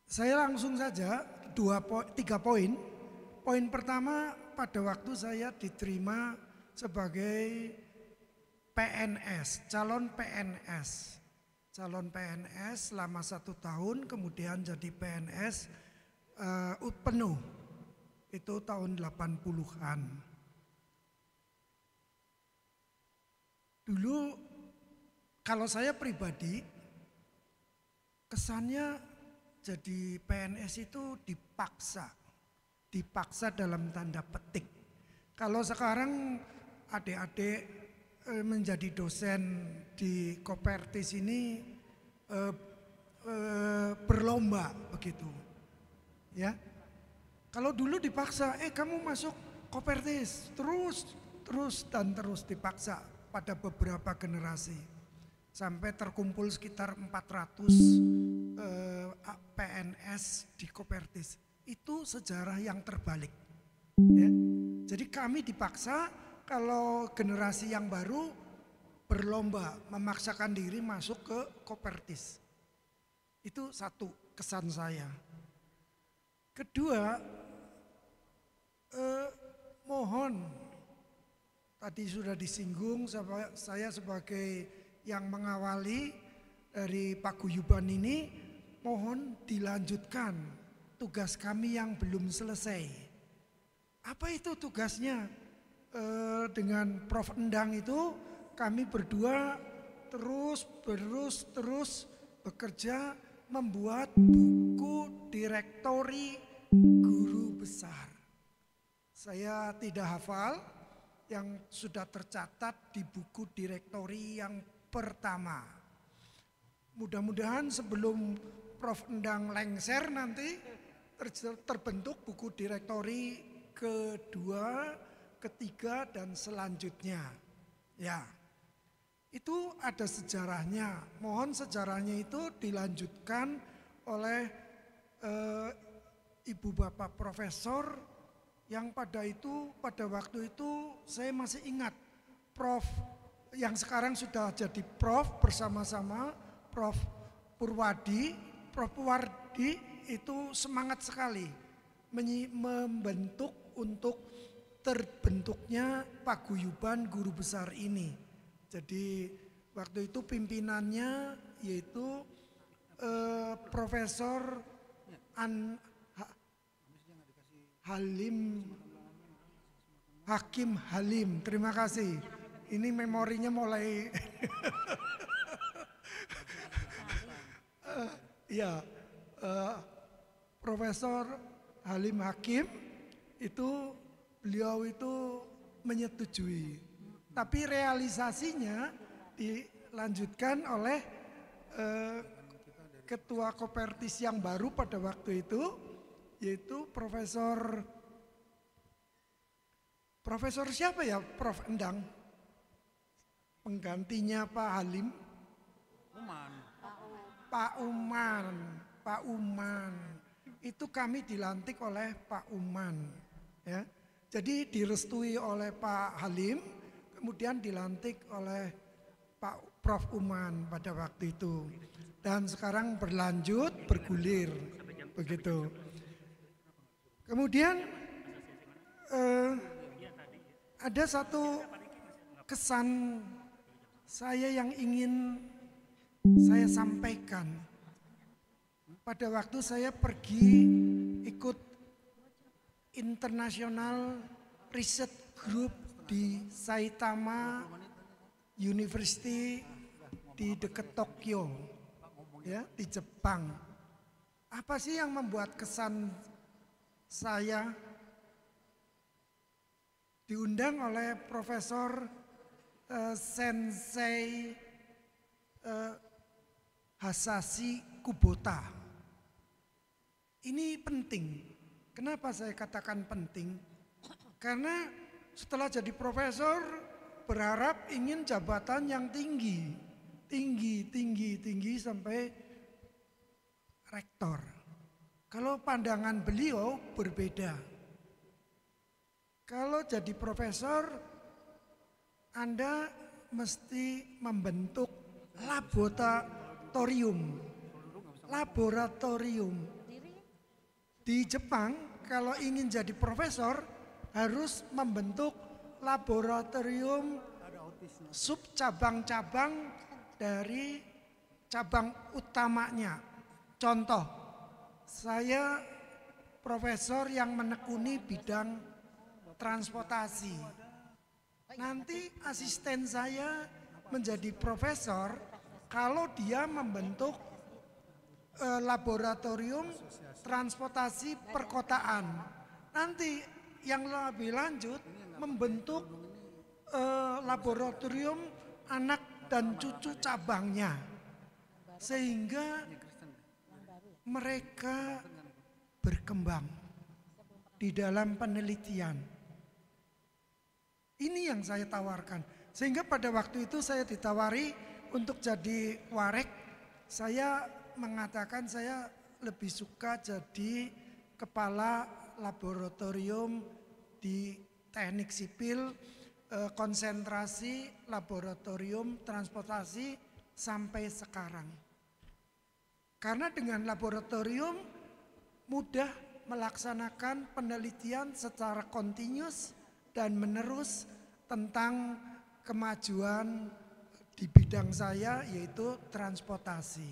Saya langsung saja 3 poin. Poin pertama, pada waktu saya diterima sebagai PNS, calon PNS selama 1 tahun, kemudian jadi PNS penuh, itu tahun 80-an. Dulu kalau saya pribadi, kesannya jadi PNS itu dipaksa dalam tanda petik. Kalau sekarang adik-adik menjadi dosen di Kopertis ini berlomba begitu, ya. Kalau dulu dipaksa, kamu masuk Kopertis, terus dipaksa pada beberapa generasi. Sampai terkumpul sekitar 400 PNS di Kopertis. Itu sejarah yang terbalik. Ya. Jadi kami dipaksa, kalau generasi yang baru berlomba memaksakan diri masuk ke Kopertis. Itu satu kesan saya. Kedua, mohon, tadi sudah disinggung, saya sebagai yang mengawali dari paguyuban ini, mohon dilanjutkan tugas kami yang belum selesai. Apa itu tugasnya? Dengan Prof. Endang itu kami berdua terus bekerja membuat buku direktori guru besar. Saya tidak hafal yang sudah tercatat di buku direktori yang pertama. Mudah-mudahan sebelum Prof. Endang lengser nanti terbentuk buku direktori kedua, ketiga, dan selanjutnya. Ya, itu ada sejarahnya. Mohon sejarahnya itu dilanjutkan oleh Ibu Bapak Profesor yang pada waktu itu saya masih ingat Prof yang sekarang sudah jadi Prof bersama-sama Prof Purwadi. Prof Purwadi itu semangat sekali membentuk untuk terbentuknya paguyuban guru besar ini. Jadi waktu itu pimpinannya yaitu Profesor Hakim Halim. Terima kasih. Ini memorinya mulai Profesor Halim Hakim itu beliau itu menyetujui. Tapi realisasinya dilanjutkan oleh ketua Kopertis yang baru pada waktu itu, yaitu Profesor siapa ya, Prof. Endang? Penggantinya Pak Halim? Pak Uman. Itu kami dilantik oleh Pak Uman. Ya. Jadi direstui oleh Pak Halim, kemudian dilantik oleh Pak Prof. Uman pada waktu itu. Dan sekarang berlanjut, bergulir, begitu. Kemudian ada satu kesan saya yang ingin saya sampaikan. Pada waktu saya pergi ikut International Research Group di Saitama University di dekat Tokyo, ya, di Jepang. Apa sih yang membuat kesan saya? Diundang oleh Profesor Sensei Hasashi Kubota. Ini penting. Kenapa saya katakan penting? Karena setelah jadi profesor berharap ingin jabatan yang tinggi sampai rektor. Kalau pandangan beliau berbeda. Kalau jadi profesor, Anda mesti membentuk laboratorium. Di Jepang, kalau ingin jadi profesor, harus membentuk laboratorium sub cabang-cabang dari cabang utamanya. Contoh, saya profesor yang menekuni bidang transportasi. Nanti asisten saya menjadi profesor kalau dia membentuk laboratorium transportasi perkotaan. Nanti yang lebih lanjut membentuk laboratorium anak dan cucu cabangnya. Sehingga mereka berkembang. di dalam penelitian. Ini yang saya tawarkan. Sehingga pada waktu itu saya ditawari untuk jadi warek. Saya mengatakan saya lebih suka jadi kepala laboratorium di teknik sipil, konsentrasi laboratorium transportasi sampai sekarang. Karena dengan laboratorium mudah melaksanakan penelitian secara kontinus dan menerus tentang kemajuan di bidang saya, yaitu transportasi.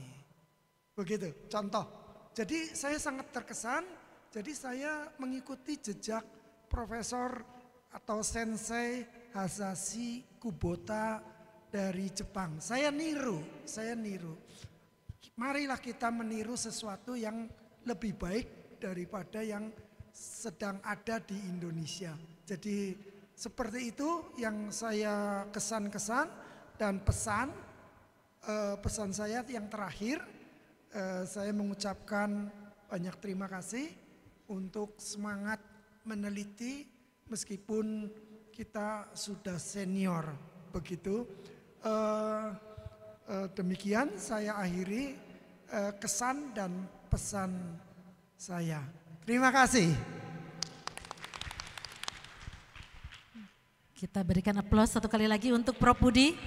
Begitu, contoh. Jadi saya sangat terkesan, jadi saya mengikuti jejak Profesor atau Sensei Hasashi Kubota dari Jepang. Saya niru. Marilah kita meniru sesuatu yang lebih baik daripada yang sedang ada di Indonesia. Jadi seperti itu yang saya kesan-kesan dan pesan saya yang terakhir, saya mengucapkan banyak terima kasih untuk semangat meneliti meskipun kita sudah senior begitu. Demikian saya akhiri kesan dan pesan saya. Terima kasih. Kita berikan aplaus satu kali lagi untuk Prof. Budi.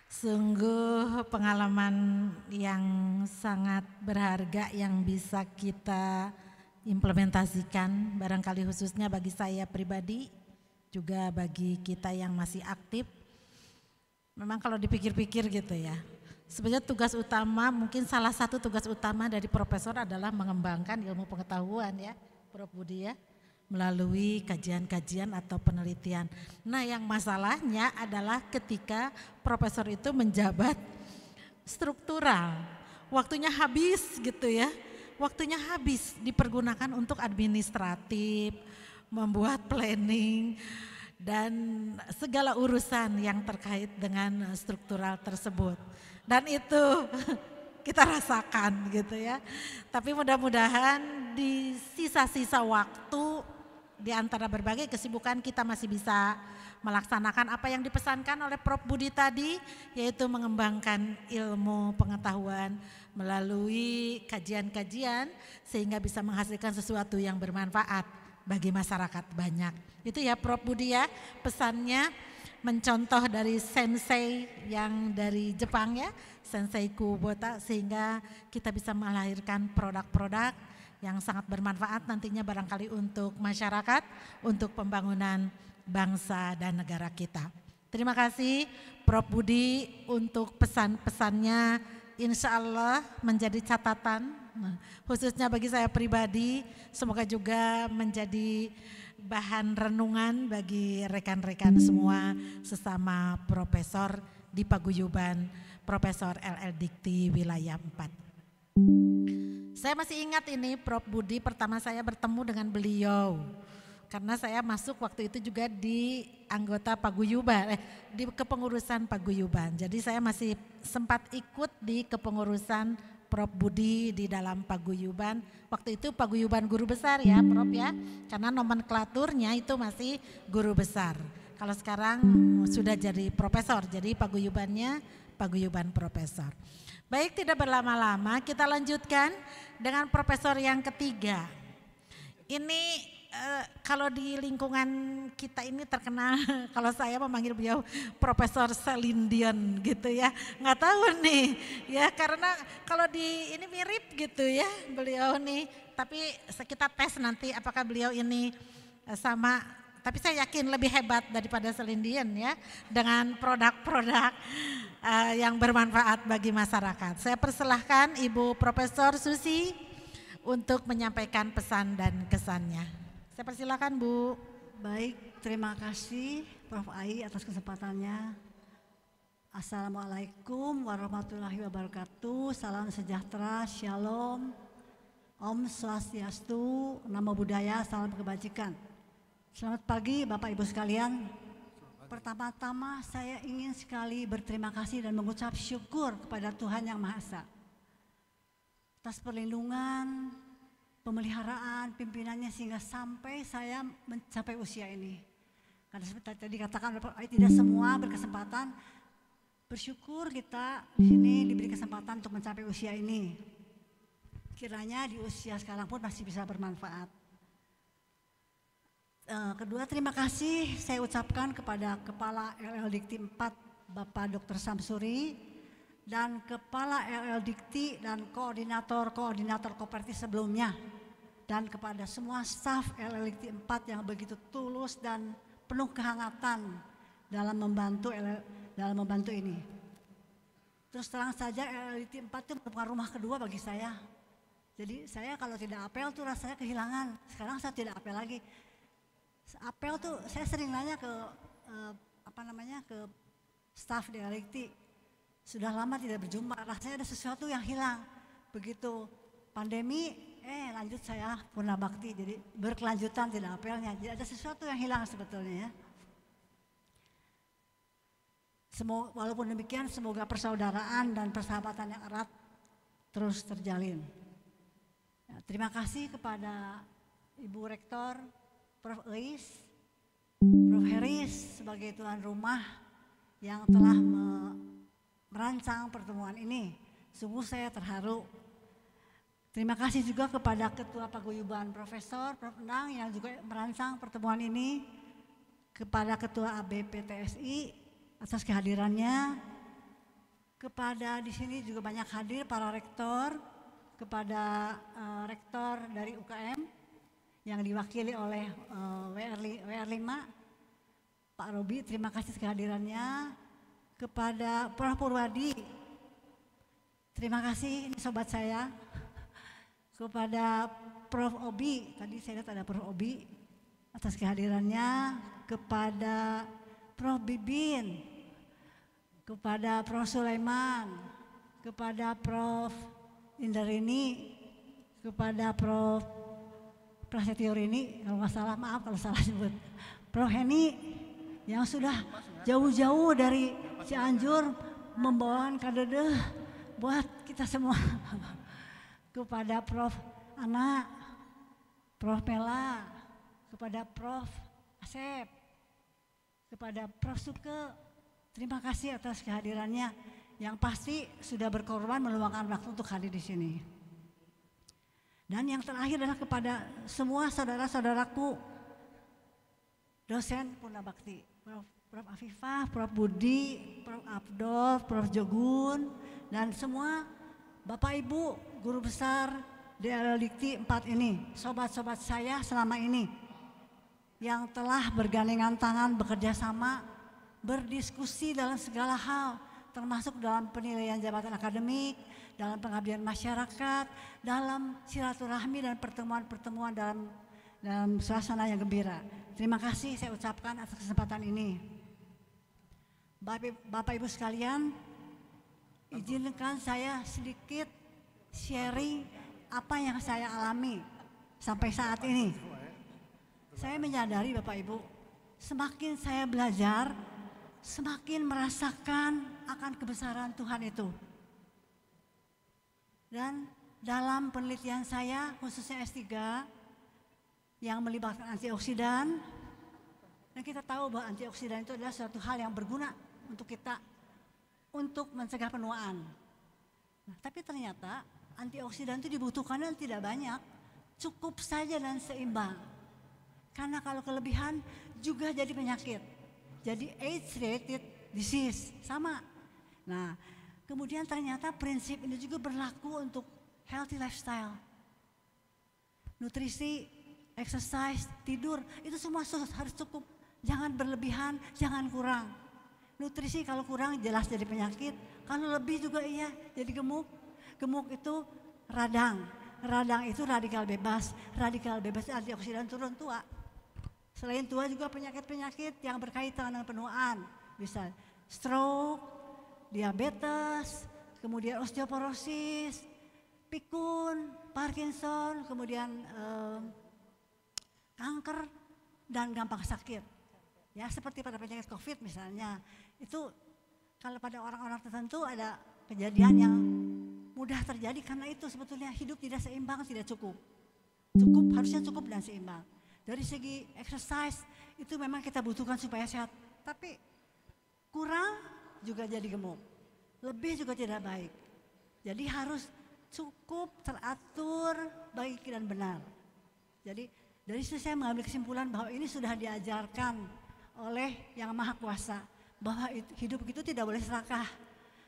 Sungguh pengalaman yang sangat berharga yang bisa kita implementasikan, barangkali khususnya bagi saya pribadi, juga bagi kita yang masih aktif. Memang kalau dipikir-pikir gitu ya, sebenarnya tugas utama, mungkin salah satu tugas utama dari profesor adalah mengembangkan ilmu pengetahuan ya, Prof. Budi ya, melalui kajian-kajian atau penelitian. Nah, yang masalahnya adalah ketika profesor itu menjabat struktural, waktunya habis gitu ya, waktunya habis dipergunakan untuk administratif, membuat planning, dan segala urusan yang terkait dengan struktural tersebut. Dan itu kita rasakan gitu ya. Tapi mudah-mudahan di sisa-sisa waktu di antara berbagai kesibukan kita masih bisa melaksanakan apa yang dipesankan oleh Prof. Budi tadi, yaitu mengembangkan ilmu pengetahuan melalui kajian-kajian sehingga bisa menghasilkan sesuatu yang bermanfaat bagi masyarakat banyak. Itu ya Prof. Budi ya, pesannya mencontoh dari sensei yang dari Jepang ya, Sensei Kubota, sehingga kita bisa melahirkan produk-produk yang sangat bermanfaat nantinya barangkali untuk masyarakat, untuk pembangunan bangsa dan negara kita. Terima kasih Prof. Budi untuk pesan-pesannya, insya Allah menjadi catatan, khususnya bagi saya pribadi, semoga juga menjadi bahan renungan bagi rekan-rekan semua sesama profesor di Paguyuban Profesor LL Dikti Wilayah 4. Saya masih ingat ini Prof. Budi, pertama saya bertemu dengan beliau karena saya masuk waktu itu juga di anggota Paguyuban, di kepengurusan Paguyuban. Jadi saya masih sempat ikut di kepengurusan Prof. Budi di dalam Paguyuban. Waktu itu Paguyuban guru besar ya Prof ya, karena nomenklaturnya itu masih guru besar. Kalau sekarang sudah jadi profesor, jadi Paguyubannya Paguyuban profesor. Baik, tidak berlama-lama kita lanjutkan dengan profesor yang ketiga. Ini kalau di lingkungan kita ini terkenal, kalau saya memanggil beliau Profesor Selindian gitu ya, nggak tahu nih ya, karena kalau di ini mirip gitu ya beliau nih, tapi kita tes nanti apakah beliau ini sama, tapi saya yakin lebih hebat daripada Selindian ya, dengan produk-produk yang bermanfaat bagi masyarakat. Saya persilahkan Ibu Profesor Susi untuk menyampaikan pesan dan kesannya. Saya persilakan Bu. Baik, terima kasih Prof. Ai atas kesempatannya. Assalamualaikum warahmatullahi wabarakatuh. Salam sejahtera, shalom, Om Swastiastu, Namo Buddhaya, salam kebajikan. Selamat pagi Bapak Ibu sekalian. Pertama-tama saya ingin sekali berterima kasih dan mengucap syukur kepada Tuhan Yang Maha Esa atas perlindungan, pemeliharaan, pimpinannya sehingga sampai saya mencapai usia ini. Karena seperti tadi dikatakan, tidak semua berkesempatan. Bersyukur kita di sini diberi kesempatan untuk mencapai usia ini. Kiranya di usia sekarang pun masih bisa bermanfaat. Kedua, terima kasih saya ucapkan kepada Kepala LL Dikti 4 Bapak Dr. Samsuri dan Kepala LL Dikti dan koordinator kooperatif sebelumnya, dan kepada semua staf LL Dikti 4 yang begitu tulus dan penuh kehangatan dalam membantu ini. Terus terang saja LL Dikti 4 itu merupakan rumah kedua bagi saya. Jadi saya kalau tidak apel tuh rasanya kehilangan. Sekarang saya tidak apel lagi. Apel tuh saya sering nanya ke ke staf di LL Dikti. Sudah lama tidak berjumpa, rasanya ada sesuatu yang hilang. Begitu pandemi, lanjut saya purna bakti, jadi berkelanjutan tidak apelnya. Jadi ada sesuatu yang hilang sebetulnya ya. Walaupun demikian, semoga persaudaraan dan persahabatan yang erat terus terjalin. Ya, terima kasih kepada Ibu Rektor, Prof. Eis, Prof. Heris sebagai tuan rumah yang telah merancang pertemuan ini. Sungguh saya terharu. Terima kasih juga kepada Ketua Paguyuban Profesor Prof. Endang yang juga merancang pertemuan ini, kepada Ketua ABPTSI atas kehadirannya, kepada di sini juga banyak hadir para rektor, kepada rektor dari UKM yang diwakili oleh WR5 Pak Robi, terima kasih kehadirannya. Kepada Prof. Purwadi, terima kasih, ini sobat saya. Kepada Prof. Obi, tadi saya lihat ada Prof. Obi, atas kehadirannya. Kepada Prof. Bibin, kepada Prof. Sulaiman, kepada Prof. Indarini, kepada Prof. Prasetyo Rini, kalau nggak salah, maaf kalau salah sebut, Prof. Heni yang sudah jauh-jauh dari Cianjur membawakan kadede buat kita semua. Kepada Prof. Ana, Prof. Mela, kepada Prof. Asep, kepada Prof. Suke, terima kasih atas kehadirannya yang pasti sudah berkorban meluangkan waktu untuk hadir di sini. Dan yang terakhir adalah kepada semua saudara-saudaraku, dosen Purna Bakti, Prof. Afifah, Prof. Budi, Prof. Abdul, Prof. Jogun, dan semua Bapak Ibu guru besar di LL Dikti 4 ini, sobat-sobat saya selama ini yang telah bergandengan tangan, bekerja sama, berdiskusi dalam segala hal, termasuk dalam penilaian jabatan akademik, dalam pengabdian masyarakat, dalam silaturahmi dan pertemuan-pertemuan dalam suasana yang gembira. Terima kasih saya ucapkan atas kesempatan ini. Bapak Ibu sekalian, izinkan saya sedikit sharing apa yang saya alami sampai saat ini. Saya menyadari Bapak Ibu, semakin saya belajar, semakin merasakan akan kebesaran Tuhan itu. Dan dalam penelitian saya, khususnya S3, yang melibatkan antioksidan, dan kita tahu bahwa antioksidan itu adalah suatu hal yang berguna untuk kita, untuk mencegah penuaan. Nah, tapi ternyata antioksidan itu dibutuhkannya tidak banyak, cukup saja dan seimbang. Karena kalau kelebihan juga jadi penyakit, jadi age-related disease, sama. Nah, kemudian ternyata prinsip ini juga berlaku untuk healthy lifestyle. Nutrisi, exercise, tidur, itu semua harus cukup. Jangan berlebihan, jangan kurang. Nutrisi kalau kurang jelas jadi penyakit, kalau lebih juga iya jadi gemuk. Gemuk itu radang, radang itu radikal bebas antioksidan turun tua. Selain tua juga penyakit-penyakit yang berkaitan dengan penuaan, bisa stroke, diabetes, kemudian osteoporosis, pikun, Parkinson, kemudian kanker dan gampang sakit. Ya, seperti pada penyakit COVID misalnya, itu kalau pada orang-orang tertentu ada kejadian yang mudah terjadi karena itu sebetulnya hidup tidak seimbang, tidak cukup. harusnya cukup dan seimbang. Dari segi exercise itu memang kita butuhkan supaya sehat, tapi kurang juga jadi gemuk, lebih juga tidak baik. Jadi harus cukup, teratur, baik dan benar. Jadi dari situ saya mengambil kesimpulan bahwa ini sudah diajarkan oleh Yang Maha Kuasa, bahwa hidup itu tidak boleh serakah,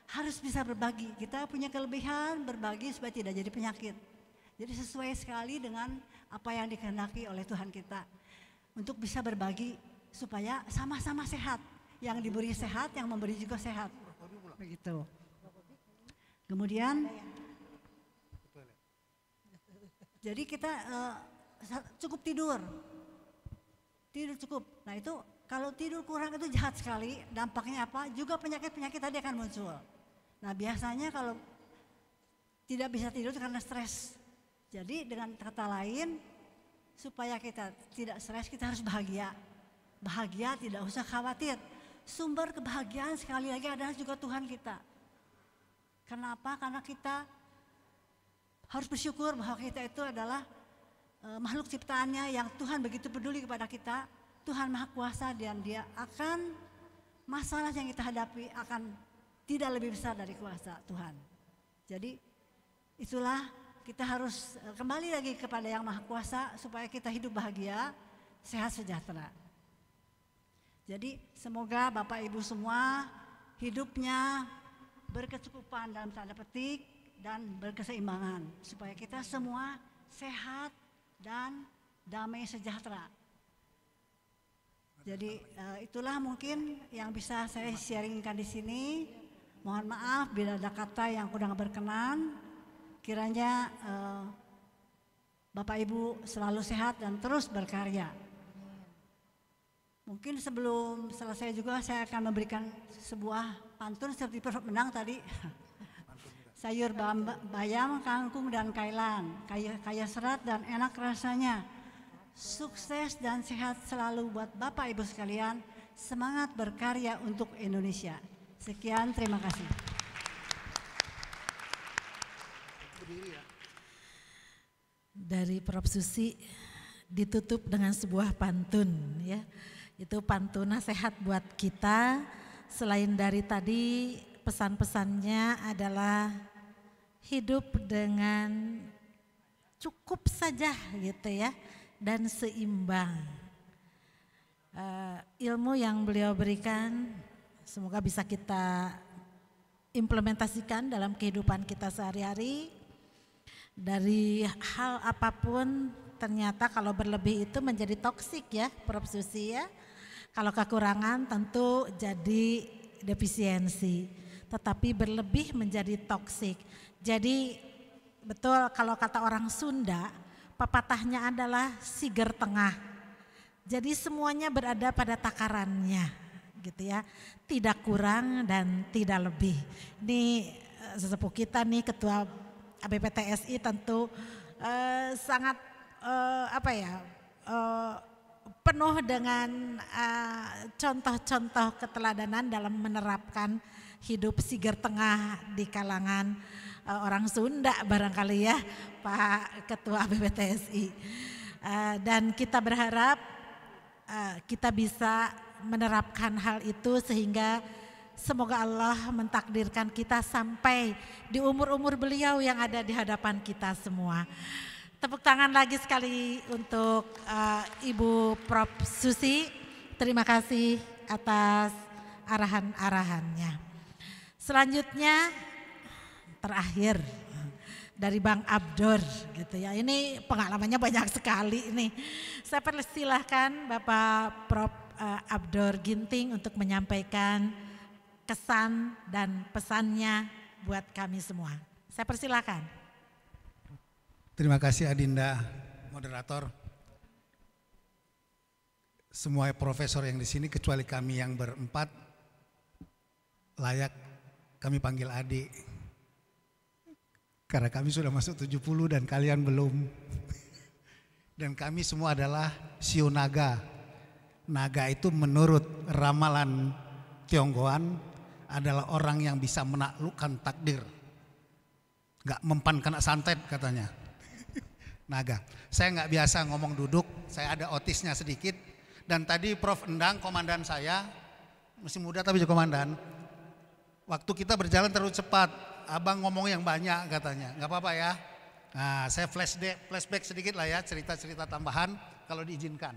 harus bisa berbagi. Kita punya kelebihan, berbagi supaya tidak jadi penyakit. Jadi sesuai sekali dengan apa yang dikehendaki oleh Tuhan kita, untuk bisa berbagi supaya sama-sama sehat. Yang diberi sehat, yang memberi juga sehat. Begitu. Kemudian, jadi kita cukup tidur cukup. Nah itu kalau tidur kurang itu jahat sekali. Dampaknya apa? Juga penyakit-penyakit tadi akan muncul. Nah biasanya kalau tidak bisa tidur karena stres. Jadi dengan kata lain, supaya kita tidak stres, kita harus bahagia. Bahagia, tidak usah khawatir. Sumber kebahagiaan sekali lagi adalah juga Tuhan kita. Kenapa? Karena kita harus bersyukur bahwa kita itu adalah makhluk ciptaannya yang Tuhan begitu peduli kepada kita. Tuhan Maha Kuasa, dan Dia akan masalah yang kita hadapi akan tidak lebih besar dari kuasa Tuhan. Jadi itulah kita harus kembali lagi kepada Yang Maha Kuasa supaya kita hidup bahagia, sehat sejahtera. Jadi semoga Bapak Ibu semua hidupnya berkecukupan dalam tanda petik dan berkeseimbangan, supaya kita semua sehat dan damai sejahtera. Jadi itulah mungkin yang bisa saya sharingkan di sini. Mohon maaf bila ada kata yang kurang berkenan. Kiranya Bapak Ibu selalu sehat dan terus berkarya. Mungkin sebelum selesai juga saya akan memberikan sebuah pantun seperti Prof Menang tadi. Sayur bayam, kangkung dan kailan, kaya serat dan enak rasanya. Sukses dan sehat selalu buat Bapak Ibu sekalian. Semangat berkarya untuk Indonesia. Sekian, terima kasih. Dari Prof Susi ditutup dengan sebuah pantun, ya. Itu pantun nasihat buat kita. Selain dari tadi pesan-pesannya adalah hidup dengan cukup saja gitu ya, dan seimbang. Ilmu yang beliau berikan semoga bisa kita implementasikan dalam kehidupan kita sehari-hari. Dari hal apapun ternyata kalau berlebih itu menjadi toksik ya Prof Susi ya. Kalau kekurangan tentu jadi defisiensi, tetapi berlebih menjadi toksik. Jadi betul kalau kata orang Sunda, pepatahnya adalah siger tengah. Jadi semuanya berada pada takarannya gitu ya. Tidak kurang dan tidak lebih. Ini sesepuh kita nih Ketua ABPTSI tentu sangat penuh dengan contoh-contoh keteladanan dalam menerapkan hidup siger tengah di kalangan orang Sunda barangkali ya Pak Ketua BPTSI. Dan kita berharap kita bisa menerapkan hal itu sehingga semoga Allah mentakdirkan kita sampai di umur-umur beliau yang ada di hadapan kita semua. Tepuk tangan lagi sekali untuk Ibu Prof Susi. Terima kasih atas arahan-arahannya. Selanjutnya terakhir dari Bang Abdur gitu ya. Ini pengalamannya banyak sekali ini. Saya persilahkan Bapak Prof Abdur Ginting untuk menyampaikan kesan dan pesannya buat kami semua. Saya persilahkan. Terima kasih Adinda, moderator. Semua profesor yang di sini kecuali kami yang berempat layak kami panggil adik. Karena kami sudah masuk 70 dan kalian belum. Dan kami semua adalah Shio Naga. Naga itu menurut ramalan Tionghoan adalah orang yang bisa menaklukkan takdir. Gak mempan kena santet katanya. naga. Saya nggak biasa ngomong duduk, saya ada otisnya sedikit. Dan tadi Prof. Endang, komandan saya, masih muda tapi juga komandan, waktu kita berjalan terlalu cepat, abang ngomong yang banyak katanya, nggak apa-apa ya. Nah, saya flashback sedikit lah ya, cerita-cerita tambahan kalau diizinkan.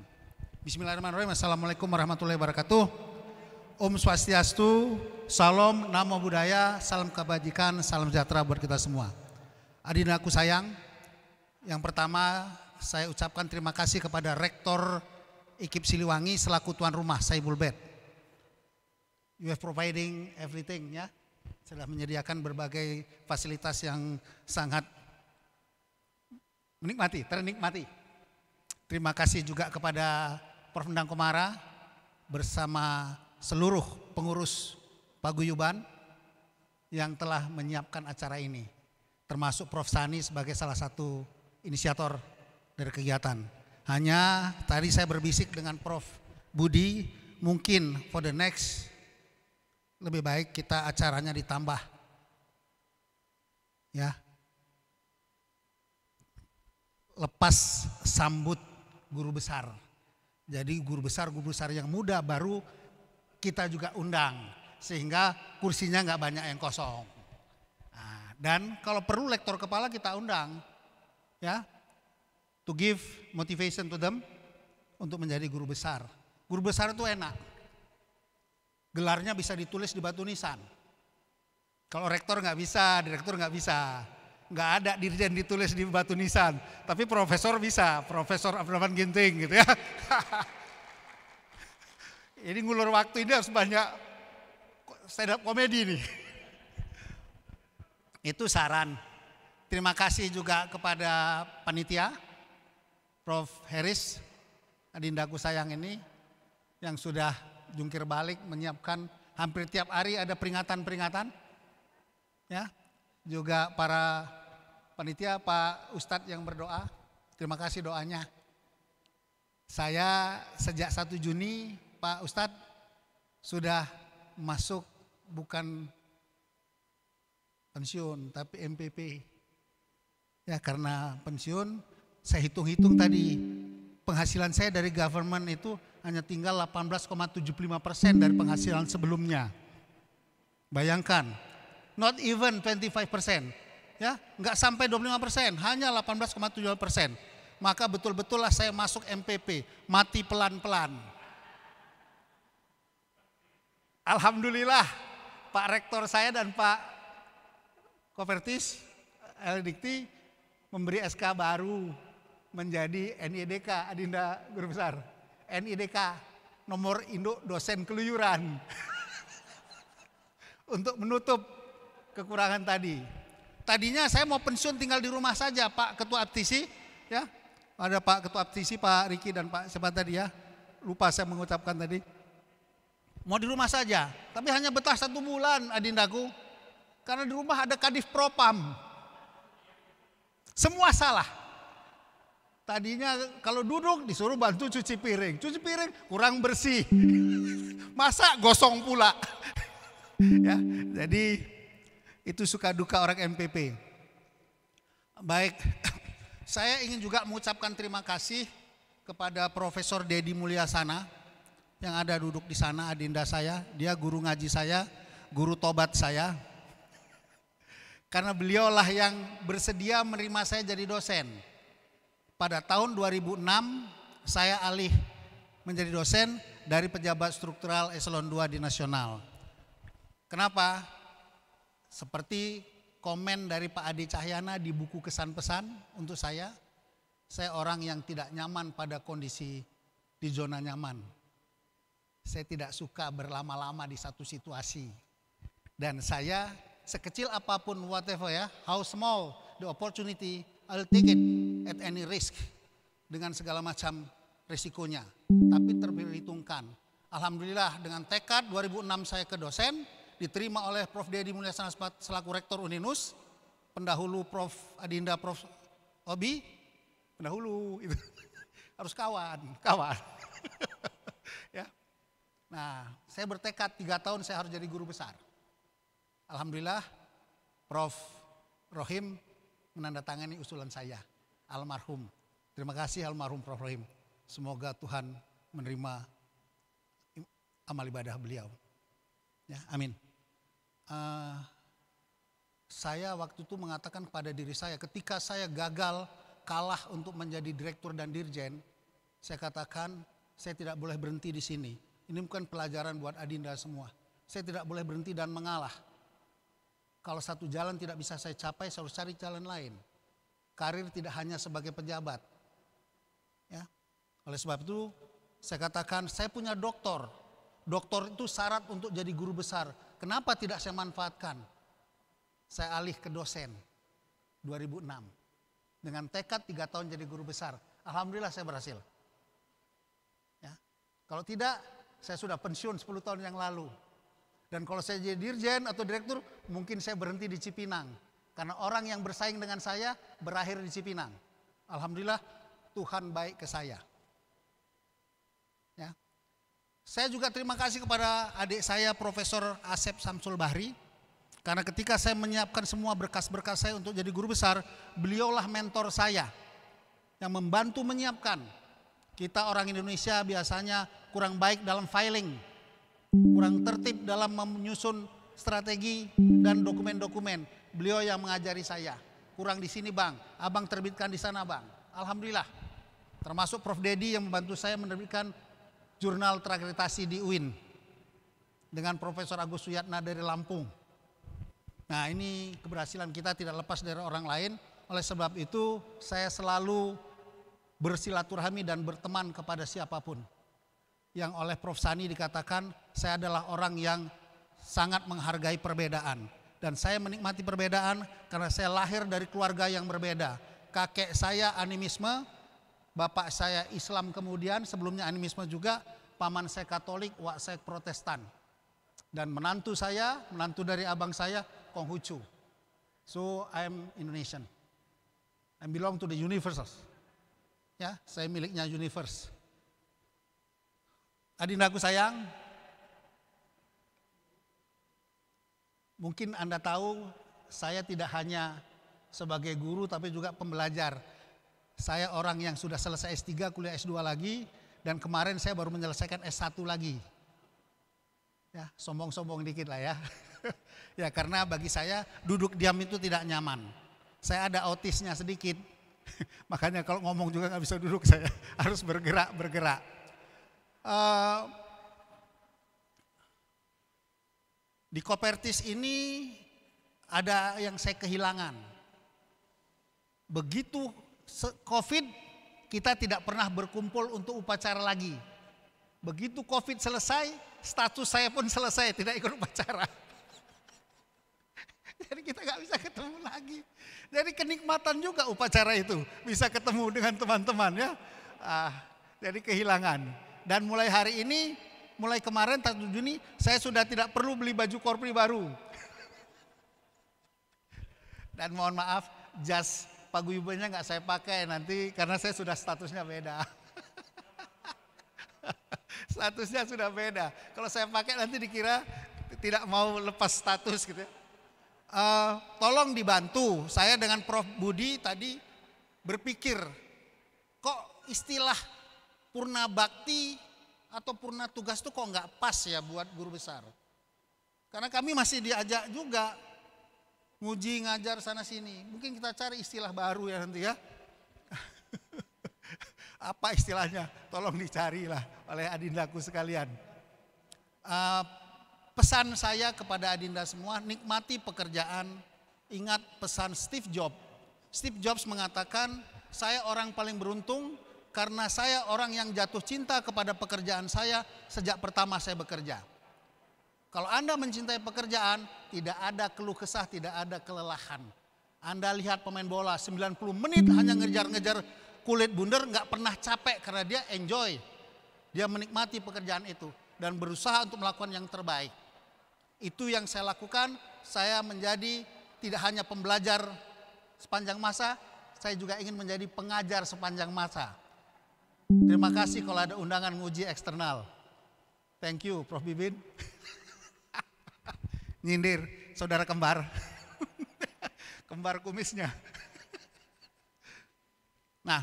Bismillahirrahmanirrahim. Assalamualaikum warahmatullahi wabarakatuh. Om Swastiastu, Salam, Namo Buddhaya, salam kebajikan, salam sejahtera buat kita semua. Adindaku sayang, yang pertama saya ucapkan terima kasih kepada Rektor IKIP Siliwangi selaku tuan rumah Saibul Bed. You have providing everything ya, sudah menyediakan berbagai fasilitas yang sangat ternikmati. Terima kasih juga kepada Prof. Endang Komara bersama seluruh pengurus paguyuban yang telah menyiapkan acara ini, termasuk Prof. Sani sebagai salah satu inisiator dari kegiatan. Hanya tadi saya berbisik dengan Prof. Budi, mungkin for the next lebih baik kita acaranya ditambah ya, lepas sambut guru besar. Jadi guru besar yang muda baru kita juga undang, sehingga kursinya nggak banyak yang kosong. Nah, dan kalau perlu lektor kepala kita undang ya, to give motivation to them untuk menjadi guru besar. Guru besar itu enak, gelarnya bisa ditulis di batu nisan. Kalau rektor nggak bisa, direktur nggak bisa, nggak ada dirjen ditulis di batu nisan. Tapi profesor bisa, Profesor Abdurrahman Ginting gitu ya. Ini ngulur waktu ini harus banyak stand up komedi nih. Itu saran. Terima kasih juga kepada panitia, Prof. Heris, adindaku sayang ini, yang sudah jungkir balik menyiapkan hampir tiap hari ada peringatan-peringatan. Ya, juga para panitia, Pak Ustadz yang berdoa, terima kasih doanya. Saya sejak 1 Juni, Pak Ustadz sudah masuk bukan pensiun tapi MPP. Ya, karena pensiun saya hitung-hitung tadi penghasilan saya dari government itu hanya tinggal 18,75% dari penghasilan sebelumnya. Bayangkan, not even 25%, ya, nggak sampai 25%, hanya 18,75%. Maka betul-betullah saya masuk MPP, mati pelan-pelan. Alhamdulillah, Pak Rektor saya dan Pak Kopertis LDikti memberi SK baru menjadi NIDK, Adinda Guru Besar. NIDK, nomor induk dosen keluyuran. Untuk menutup kekurangan tadi. Tadinya saya mau pensiun tinggal di rumah saja, Pak Ketua Aptisi, ya. Ada Pak Ketua Aptisi, Pak Riki dan Pak siapa tadi ya? Lupa saya mengucapkan tadi. Mau di rumah saja, tapi hanya betah 1 bulan, adindaku. Karena di rumah ada Kadif Propam. Semua salah. Tadinya kalau duduk disuruh bantu cuci piring kurang bersih. Masa gosong pula. Ya, jadi itu suka duka orang MPP. Baik, saya ingin juga mengucapkan terima kasih kepada Profesor Dedi Mulyasana yang ada duduk di sana, adinda saya. Dia guru ngaji saya, guru tobat saya. Karena beliaulah yang bersedia menerima saya jadi dosen. Pada tahun 2006 saya alih menjadi dosen dari pejabat struktural eselon 2 di nasional. Kenapa? Seperti komen dari Pak Adi Cahyana di buku Kesan Pesan untuk saya orang yang tidak nyaman pada kondisi di zona nyaman. Saya tidak suka berlama-lama di satu situasi. Dan saya sekecil apapun whatever ya, how small the opportunity, I'll take it at any risk. Dengan segala macam risikonya. Tapi terperhitungkan. Alhamdulillah dengan tekad 2006 saya ke dosen, diterima oleh Prof. Dedi Mulyasana selaku Rektor Uninus, pendahulu Prof. Adinda Prof. Obi, pendahulu itu harus kawan. Ya. Nah, saya bertekad 3 tahun saya harus jadi guru besar. Alhamdulillah Prof. Rohim menandatangani usulan saya. almarhum. Terima kasih almarhum Prof. Rohim. Semoga Tuhan menerima amal ibadah beliau. Ya, amin. Saya waktu itu mengatakan kepada diri saya, ketika saya gagal kalah untuk menjadi direktur dan dirjen, saya katakan saya tidak boleh berhenti di sini. Ini bukan pelajaran buat Adinda semua. Saya tidak boleh berhenti dan mengalah. Kalau satu jalan tidak bisa saya capai, saya harus cari jalan lain. Karir tidak hanya sebagai pejabat. Ya. Oleh sebab itu, saya katakan saya punya doktor. Doktor itu syarat untuk jadi guru besar. Kenapa tidak saya manfaatkan? Saya alih ke dosen 2006. Dengan tekad 3 tahun jadi guru besar. Alhamdulillah saya berhasil. Ya. Kalau tidak, saya sudah pensiun 10 tahun yang lalu. Dan kalau saya jadi dirjen atau direktur, mungkin saya berhenti di Cipinang. Karena orang yang bersaing dengan saya berakhir di Cipinang. Alhamdulillah Tuhan baik ke saya. Ya. Saya juga terima kasih kepada adik saya Profesor Asep Samsul Bahri. Karena ketika saya menyiapkan semua berkas-berkas saya untuk jadi guru besar, beliaulah mentor saya yang membantu menyiapkan. Kita orang Indonesia biasanya kurang baik dalam filing, kurang tertib dalam menyusun strategi dan dokumen-dokumen. Beliau yang mengajari saya. Kurang di sini bang, abang terbitkan di sana bang. Alhamdulillah. Termasuk Prof. Dedi yang membantu saya menerbitkan jurnal terakreditasi di UIN. Dengan Profesor Agus Suyatna dari Lampung. Nah ini keberhasilan kita tidak lepas dari orang lain. Oleh sebab itu saya selalu bersilaturahmi dan berteman kepada siapapun. Yang oleh Prof. Sani dikatakan saya adalah orang yang sangat menghargai perbedaan. Dan saya menikmati perbedaan karena saya lahir dari keluarga yang berbeda. Kakek saya animisme, bapak saya Islam kemudian, sebelumnya animisme juga, paman saya Katolik, wak saya Protestan. Dan menantu saya, menantu dari abang saya, Konghucu. So I am Indonesian. I belong to the universe. Ya, saya miliknya universe. Adindaku sayang, mungkin Anda tahu saya tidak hanya sebagai guru tapi juga pembelajar. Saya orang yang sudah selesai S3, kuliah S2 lagi, dan kemarin saya baru menyelesaikan S1 lagi. Ya, sombong-sombong dikit lah ya. Ya karena bagi saya duduk diam itu tidak nyaman. Saya ada autisnya sedikit. Makanya kalau ngomong juga nggak bisa duduk saya. Harus bergerak. Di Kopertis ini ada yang saya kehilangan. Begitu COVID kita tidak pernah berkumpul untuk upacara lagi. Begitu COVID selesai, status saya pun selesai, tidak ikut upacara. Jadi kita nggak bisa ketemu lagi. Jadi kenikmatan juga upacara itu, bisa ketemu dengan teman-teman ya. Jadi kehilangan. Dan mulai hari ini, mulai kemarin 1 Juni, saya sudah tidak perlu beli baju korpri baru. Dan mohon maaf, jas paguyubannya nggak saya pakai nanti karena saya sudah statusnya beda. Statusnya sudah beda. Kalau saya pakai nanti dikira tidak mau lepas status gitu ya. Tolong dibantu. Saya dengan Prof. Budi tadi berpikir, kok istilah purna bakti atau purna tugas itu kok nggak pas ya buat guru besar. Karena kami masih diajak juga nguji ngajar sana sini. Mungkin kita cari istilah baru ya nanti ya. Apa istilahnya? Tolong dicarilah oleh adindaku sekalian. Pesan saya kepada adinda semua, nikmati pekerjaan. Ingat pesan Steve Jobs. Steve Jobs mengatakan, saya orang paling beruntung karena saya orang yang jatuh cinta kepada pekerjaan saya sejak pertama saya bekerja. Kalau Anda mencintai pekerjaan, tidak ada keluh kesah, tidak ada kelelahan. Anda lihat pemain bola 90 menit hanya ngejar-ngejar kulit bundar, nggak pernah capek karena dia enjoy. Dia menikmati pekerjaan itu dan berusaha untuk melakukan yang terbaik. Itu yang saya lakukan. Saya menjadi tidak hanya pembelajar sepanjang masa, saya juga ingin menjadi pengajar sepanjang masa. Terima kasih kalau ada undangan nguji eksternal. Thank you Prof. Bibin. Nyindir, saudara kembar. Kembar kumisnya. Nah,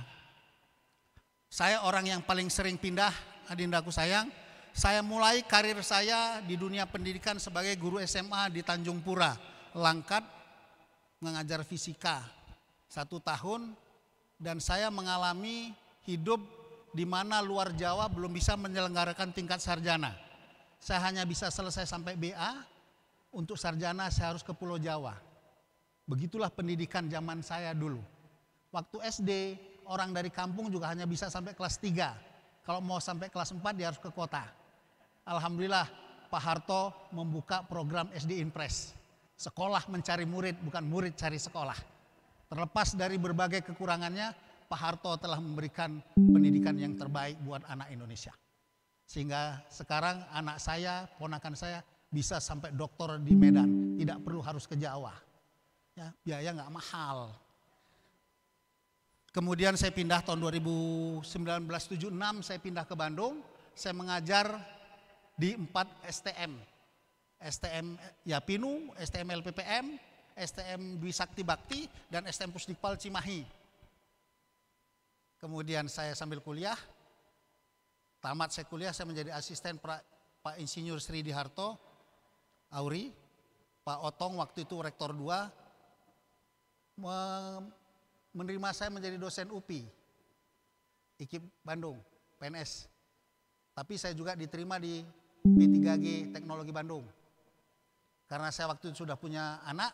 saya orang yang paling sering pindah, adindaku sayang. Saya mulai karir saya di dunia pendidikan sebagai guru SMA di Tanjung Pura, Langkat, mengajar fisika 1 tahun, dan saya mengalami hidup di mana luar Jawa belum bisa menyelenggarakan tingkat sarjana. Saya hanya bisa selesai sampai BA, untuk sarjana saya harus ke Pulau Jawa. Begitulah pendidikan zaman saya dulu. Waktu SD, orang dari kampung juga hanya bisa sampai kelas 3. Kalau mau sampai kelas 4 dia harus ke kota. Alhamdulillah Pak Harto membuka program SD Impres. Sekolah mencari murid, bukan murid cari sekolah. Terlepas dari berbagai kekurangannya, Pak Harto telah memberikan pendidikan yang terbaik buat anak Indonesia. Sehingga sekarang anak saya, ponakan saya bisa sampai doktor di Medan, tidak perlu harus ke Jawa. Ya, biaya nggak mahal. Kemudian saya pindah tahun 1976, saya pindah ke Bandung, saya mengajar di 4 STM. STM Yapinu, STM LPPM, STM Dwi Sakti Bakti, dan STM Pusdikpal Cimahi. Kemudian saya sambil kuliah, tamat saya kuliah, saya menjadi asisten Pak Insinyur Sri Diharto, Auri, Pak Otong waktu itu Rektor 2, menerima saya menjadi dosen UPI, IKIP Bandung, PNS. Tapi saya juga diterima di P3G Teknologi Bandung. Karena saya waktu itu sudah punya anak,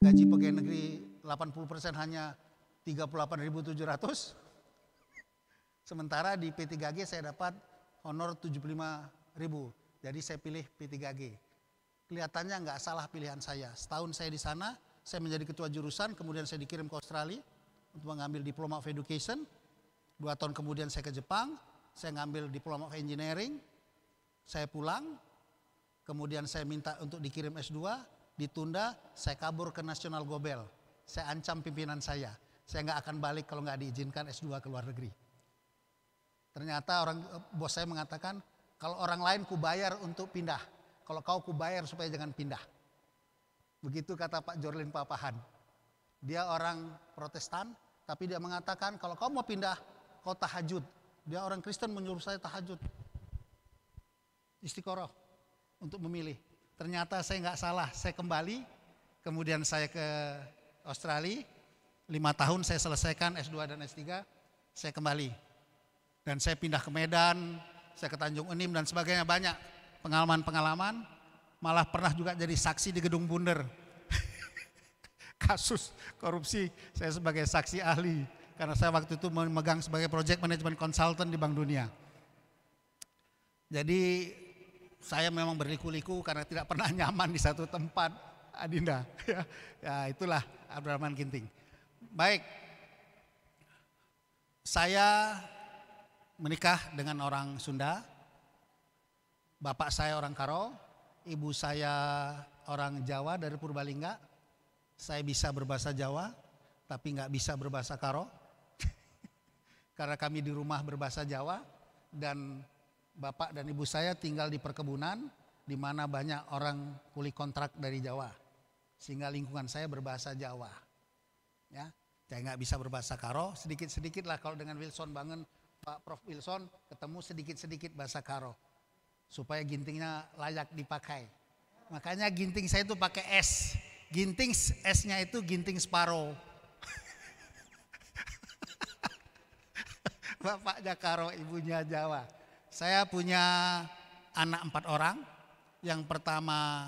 gaji pegawai negeri 80% hanya 38.700. Sementara di P3G saya dapat honor 75.000. Jadi saya pilih P3G. Kelihatannya nggak salah pilihan saya. Setahun saya di sana, saya menjadi ketua jurusan, kemudian saya dikirim ke Australia untuk mengambil Diploma of Education. 2 tahun kemudian saya ke Jepang, saya ngambil Diploma of Engineering. Saya pulang, kemudian saya minta untuk dikirim S2, ditunda, saya kabur ke National Gobel. Saya ancam pimpinan saya nggak akan balik kalau nggak diizinkan S2 ke luar negeri. Ternyata bos saya mengatakan, kalau orang lain kubayar untuk pindah, kalau kau kubayar supaya jangan pindah. Begitu kata Pak Jorlin Papahan. Dia orang Protestan, tapi dia mengatakan kalau kau mau pindah, kau tahajud. Dia orang Kristen menyuruh saya tahajud. Istiqoroh untuk memilih. Ternyata saya nggak salah, saya kembali, kemudian saya ke Australia, 5 tahun saya selesaikan S2 dan S3, saya kembali. Dan saya pindah ke Medan, saya ke Tanjung Enim dan sebagainya, banyak pengalaman-pengalaman, malah pernah juga jadi saksi di Gedung Bunder. Kasus korupsi, saya sebagai saksi ahli, karena saya waktu itu memegang sebagai project management consultant di Bank Dunia. Jadi saya memang berliku-liku karena tidak pernah nyaman di satu tempat, Adinda. Ya itulah Abdurrahman Ginting. Baik, saya menikah dengan orang Sunda. Bapak saya orang Karo, ibu saya orang Jawa dari Purbalingga. Saya bisa berbahasa Jawa, tapi nggak bisa berbahasa Karo. Karena kami di rumah berbahasa Jawa dan bapak dan ibu saya tinggal di perkebunan di mana banyak orang kuli kontrak dari Jawa. Sehingga lingkungan saya berbahasa Jawa. Ya, saya nggak bisa berbahasa Karo, sedikit-sedikit lah kalau dengan Wilson Bangen, Pak Prof Wilson ketemu sedikit-sedikit bahasa Karo. Supaya gintingnya layak dipakai. Makanya ginting saya itu pakai S. Ginting S-nya itu ginting Sparrow. Bapaknya Karo, ibunya Jawa. Saya punya anak 4 orang. Yang pertama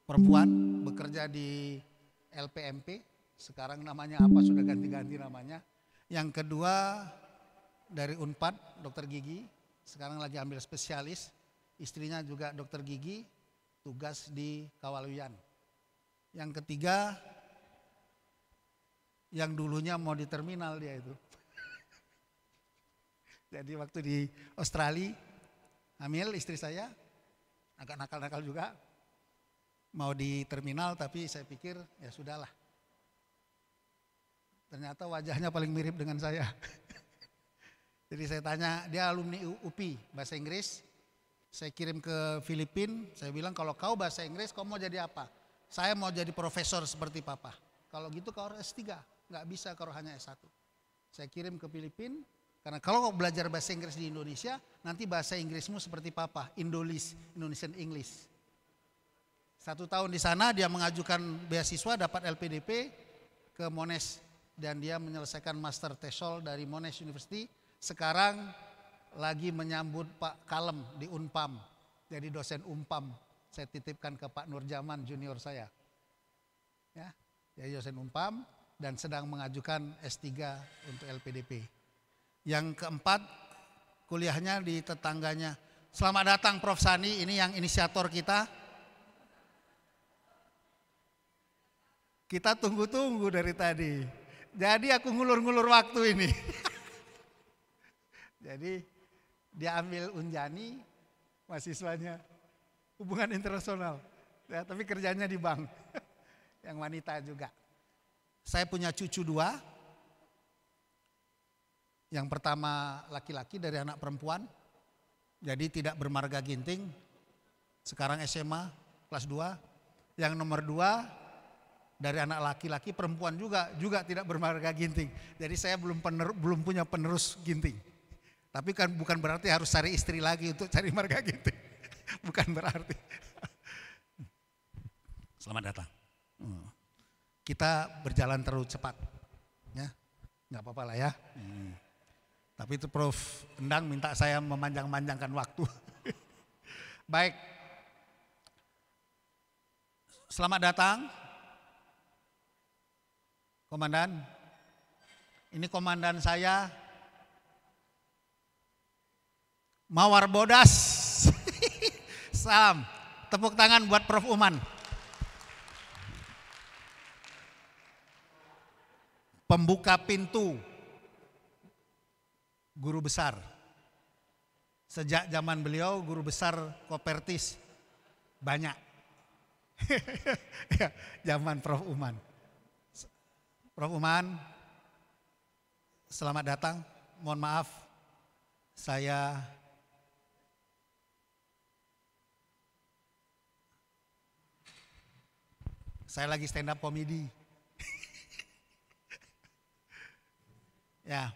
perempuan, bekerja di LPMP. Sekarang namanya apa, sudah ganti-ganti namanya. Yang kedua dari Unpad, dokter gigi. Sekarang lagi ambil spesialis. Istrinya juga dokter gigi, tugas di Kawalwian. Yang ketiga, yang dulunya mau di terminal dia itu. Jadi waktu di Australia, hamil istri saya, agak nakal-nakal juga, mau di terminal tapi saya pikir ya sudahlah. Ternyata wajahnya paling mirip dengan saya. Jadi saya tanya, dia alumni UPI, bahasa Inggris, saya kirim ke Filipina, saya bilang kalau kau bahasa Inggris kau mau jadi apa? Saya mau jadi profesor seperti papa. Kalau gitu kau harus S3. nggak bisa kalau hanya S1. Saya kirim ke Filipina, karena kalau belajar bahasa Inggris di Indonesia, nanti bahasa Inggrismu seperti papa, Indolis, Indonesian English. 1 tahun di sana dia mengajukan beasiswa, dapat LPDP ke Monash, dan dia menyelesaikan Master TESOL dari Monash University. Sekarang lagi menyambut Pak Kalem di Unpam, jadi dosen Unpam. Saya titipkan ke Pak Nurjaman junior saya. Ya, jadi dosen Unpam dan sedang mengajukan S3 untuk LPDP. Yang keempat, kuliahnya di tetangganya. Selamat datang Prof. Sani, ini yang inisiator kita. Kita tunggu-tunggu dari tadi. Jadi aku ngulur-ngulur waktu ini. Jadi dia ambil Unjani, mahasiswanya hubungan internasional. Ya, tapi kerjanya di bank. Yang wanita juga. Saya punya cucu 2. Yang pertama laki-laki dari anak perempuan. Jadi tidak bermarga ginting. Sekarang SMA kelas 2. Yang nomor 2 dari anak laki-laki perempuan juga tidak bermarga ginting. Jadi saya belum punya penerus ginting. Tapi kan bukan berarti harus cari istri lagi untuk cari marga ginting. Bukan berarti. Selamat datang. Kita berjalan terlalu cepat. Ya, nggak apa-apa lah ya. Tapi itu Prof. Endang minta saya memanjang-manjangkan waktu. Baik. Selamat datang. Komandan, ini komandan saya, Mawar Bodas. Salam, tepuk tangan buat Prof. Uman. Pembuka pintu, guru besar. Sejak zaman beliau guru besar Kopertis banyak. Ya, zaman Prof. Uman. Prof. Uman, selamat datang. Mohon maaf, saya lagi stand up komedi. Ya,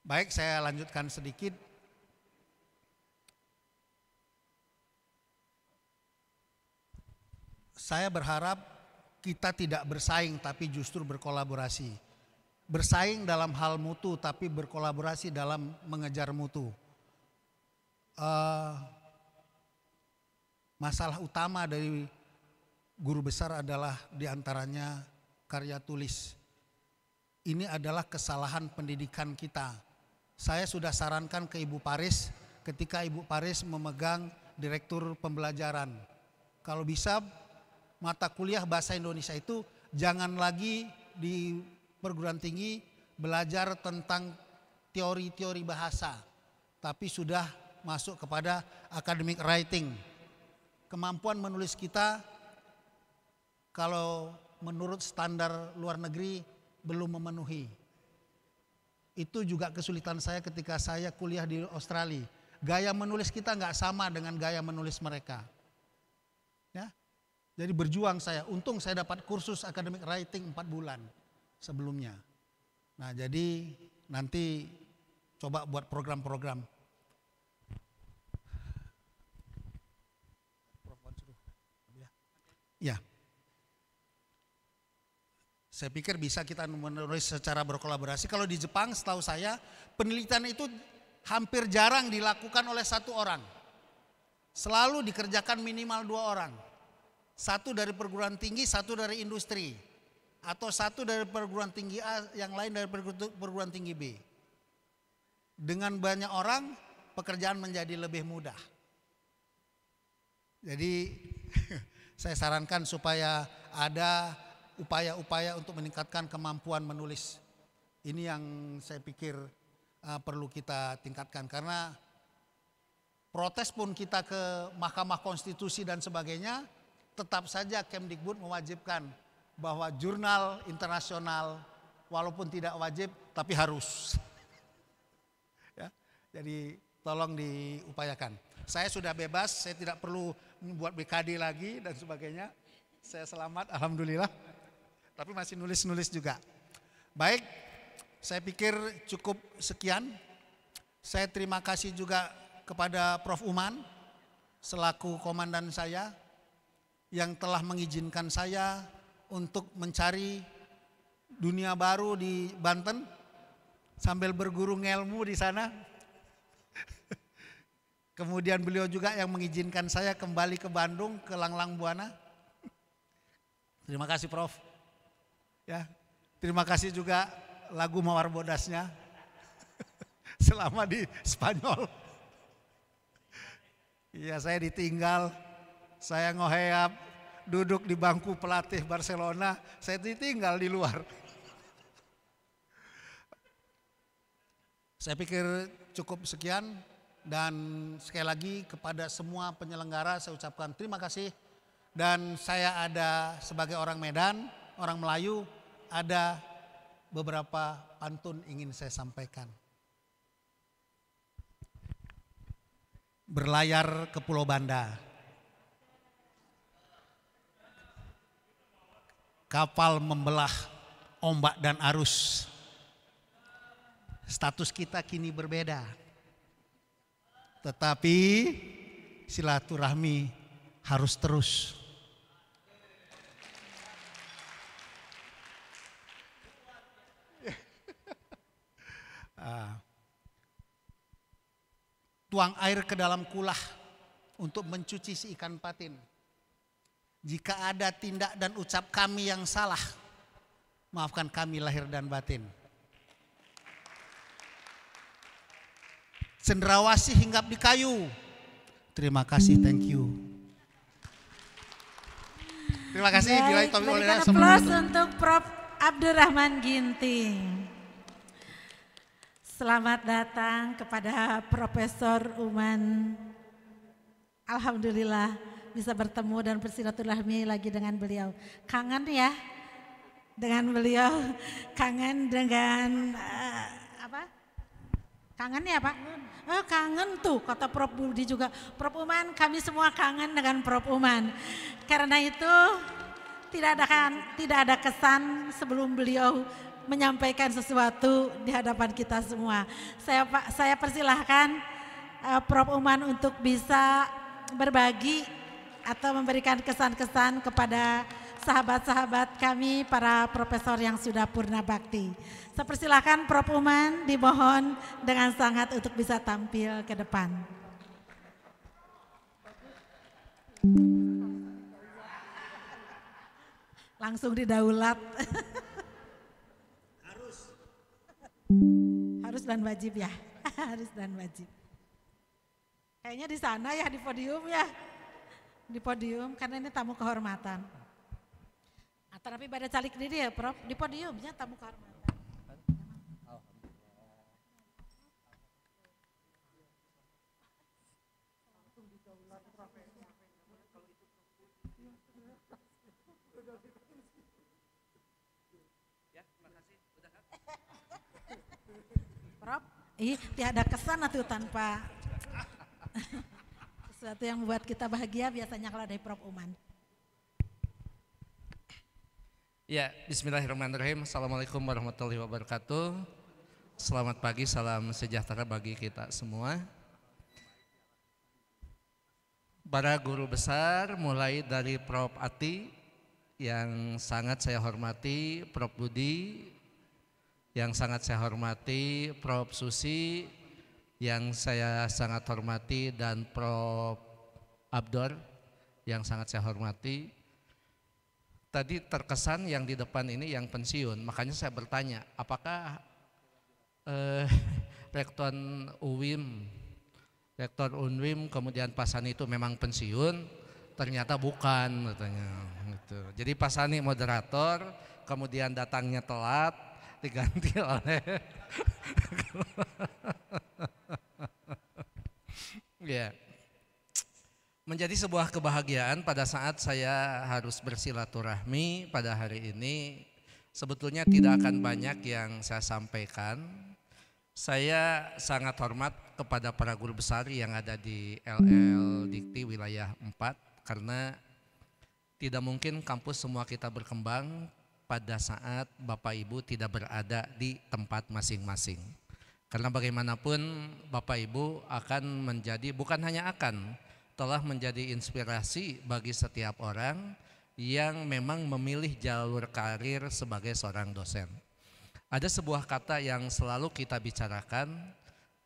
baik, saya lanjutkan sedikit. Saya berharap kita tidak bersaing tapi justru berkolaborasi. Bersaing dalam hal mutu tapi berkolaborasi dalam mengejar mutu. Masalah utama dari guru besar adalah diantaranya karya tulis. Ini adalah kesalahan pendidikan kita. Saya sudah sarankan ke Ibu Paris ketika Ibu Paris memegang direktur pembelajaran. Kalau bisa mata kuliah bahasa Indonesia itu jangan lagi di perguruan tinggi belajar tentang teori-teori bahasa, tapi sudah masuk kepada academic writing. Kemampuan menulis kita kalau menurut standar luar negeri belum memenuhi. Itu juga kesulitan saya ketika saya kuliah di Australia. Gaya menulis kita nggak sama dengan gaya menulis mereka. Ya. Jadi berjuang saya, untung saya dapat kursus academic writing 4 bulan sebelumnya. Nah jadi nanti coba buat program-program. Ya, saya pikir bisa kita menulis secara berkolaborasi. Kalau di Jepang setahu saya penelitian itu hampir jarang dilakukan oleh 1 orang. Selalu dikerjakan minimal 2 orang. 1 dari perguruan tinggi, 1 dari industri. Atau 1 dari perguruan tinggi A, yang lain dari perguruan tinggi B. Dengan banyak orang, pekerjaan menjadi lebih mudah. Jadi saya sarankan supaya ada upaya-upaya untuk meningkatkan kemampuan menulis. Ini yang saya pikir perlu kita tingkatkan. Karena protes pun kita ke Mahkamah Konstitusi dan sebagainya, tetap saja Kemdikbud mewajibkan bahwa jurnal internasional walaupun tidak wajib tapi harus. Ya, jadi tolong diupayakan. Saya sudah bebas, saya tidak perlu membuat BKD lagi dan sebagainya. Saya selamat, alhamdulillah. Tapi masih nulis-nulis juga. Baik, saya pikir cukup sekian. Saya terima kasih juga kepada Prof. Uman selaku komandan saya yang telah mengizinkan saya untuk mencari dunia baru di Banten sambil berguru ngelmu di sana. Kemudian beliau juga yang mengizinkan saya kembali ke Bandung, ke Langlang Buana. Terima kasih Prof. Ya, terima kasih juga lagu Mawar Bodasnya selama di Spanyol. Iya, saya ditinggal, saya ngoheap, duduk di bangku pelatih Barcelona, saya ditinggal di luar. Saya pikir cukup sekian dan sekali lagi kepada semua penyelenggara saya ucapkan terima kasih. Dan saya ada sebagai orang Medan, orang Melayu, ada beberapa pantun ingin saya sampaikan. Berlayar ke Pulau Banda. Kapal membelah ombak dan arus. Status kita kini berbeda. Tetapi silaturahmi harus terus. Tuang air ke dalam kulah untuk mencuci si ikan patin. Jika ada tindak dan ucap kami yang salah, maafkan kami lahir dan batin. Cendrawasih hinggap di kayu. Terima kasih, thank you. Terima kasih. Berikan aplaus untuk Prof. Abdurrahman Ginting. Selamat datang kepada Profesor Uman. Alhamdulillah bisa bertemu dan bersilaturahmi lagi dengan beliau. Kangen ya dengan beliau, kangen dengan apa? Kangen ya Pak? Oh, kangen tuh kata Prof. Budi juga. Prof. Uman, kami semua kangen dengan Prof. Uman. Karena itu tidak ada kesan sebelum beliau menyampaikan sesuatu di hadapan kita semua. Saya persilahkan Prof. Uman untuk bisa berbagi atau memberikan kesan-kesan kepada sahabat-sahabat kami para profesor yang sudah purna bakti. Saya persilahkan Prof. Uman, dimohon dengan sangat untuk bisa tampil ke depan. Langsung didaulat. Harus dan wajib ya, harus dan wajib. Kayaknya di sana ya, di podium ya, di podium karena ini tamu kehormatan. Tapi pada calik diri ya Prof, di podiumnya tamu kehormatan. Prof, tiada kesan tuh tanpa sesuatu yang membuat kita bahagia biasanya kalau dari Prof. Uman. Ya, bismillahirrahmanirrahim. Assalamualaikum warahmatullahi wabarakatuh. Selamat pagi, salam sejahtera bagi kita semua. Para guru besar mulai dari Prof. Ati yang sangat saya hormati, Prof. Budi yang sangat saya hormati, Prof. Susi yang saya sangat hormati, dan Prof. Abdur yang sangat saya hormati. Tadi terkesan yang di depan ini yang pensiun, makanya saya bertanya apakah Rektor Unwim kemudian Pasani itu memang pensiun? Ternyata bukan katanya. Gitu. Jadi Pasani moderator, kemudian datangnya telat, diganti oleh ya. Menjadi sebuah kebahagiaan pada saat saya harus bersilaturahmi pada hari ini. Sebetulnya tidak akan banyak yang saya sampaikan. Saya sangat hormat kepada para guru besar yang ada di LL Dikti wilayah 4 karena tidak mungkin kampus semua kita berkembang pada saat Bapak Ibu tidak berada di tempat masing-masing. Karena bagaimanapun Bapak Ibu akan menjadi, bukan hanya akan, telah menjadi inspirasi bagi setiap orang yang memang memilih jalur karir sebagai seorang dosen. Ada sebuah kata yang selalu kita bicarakan,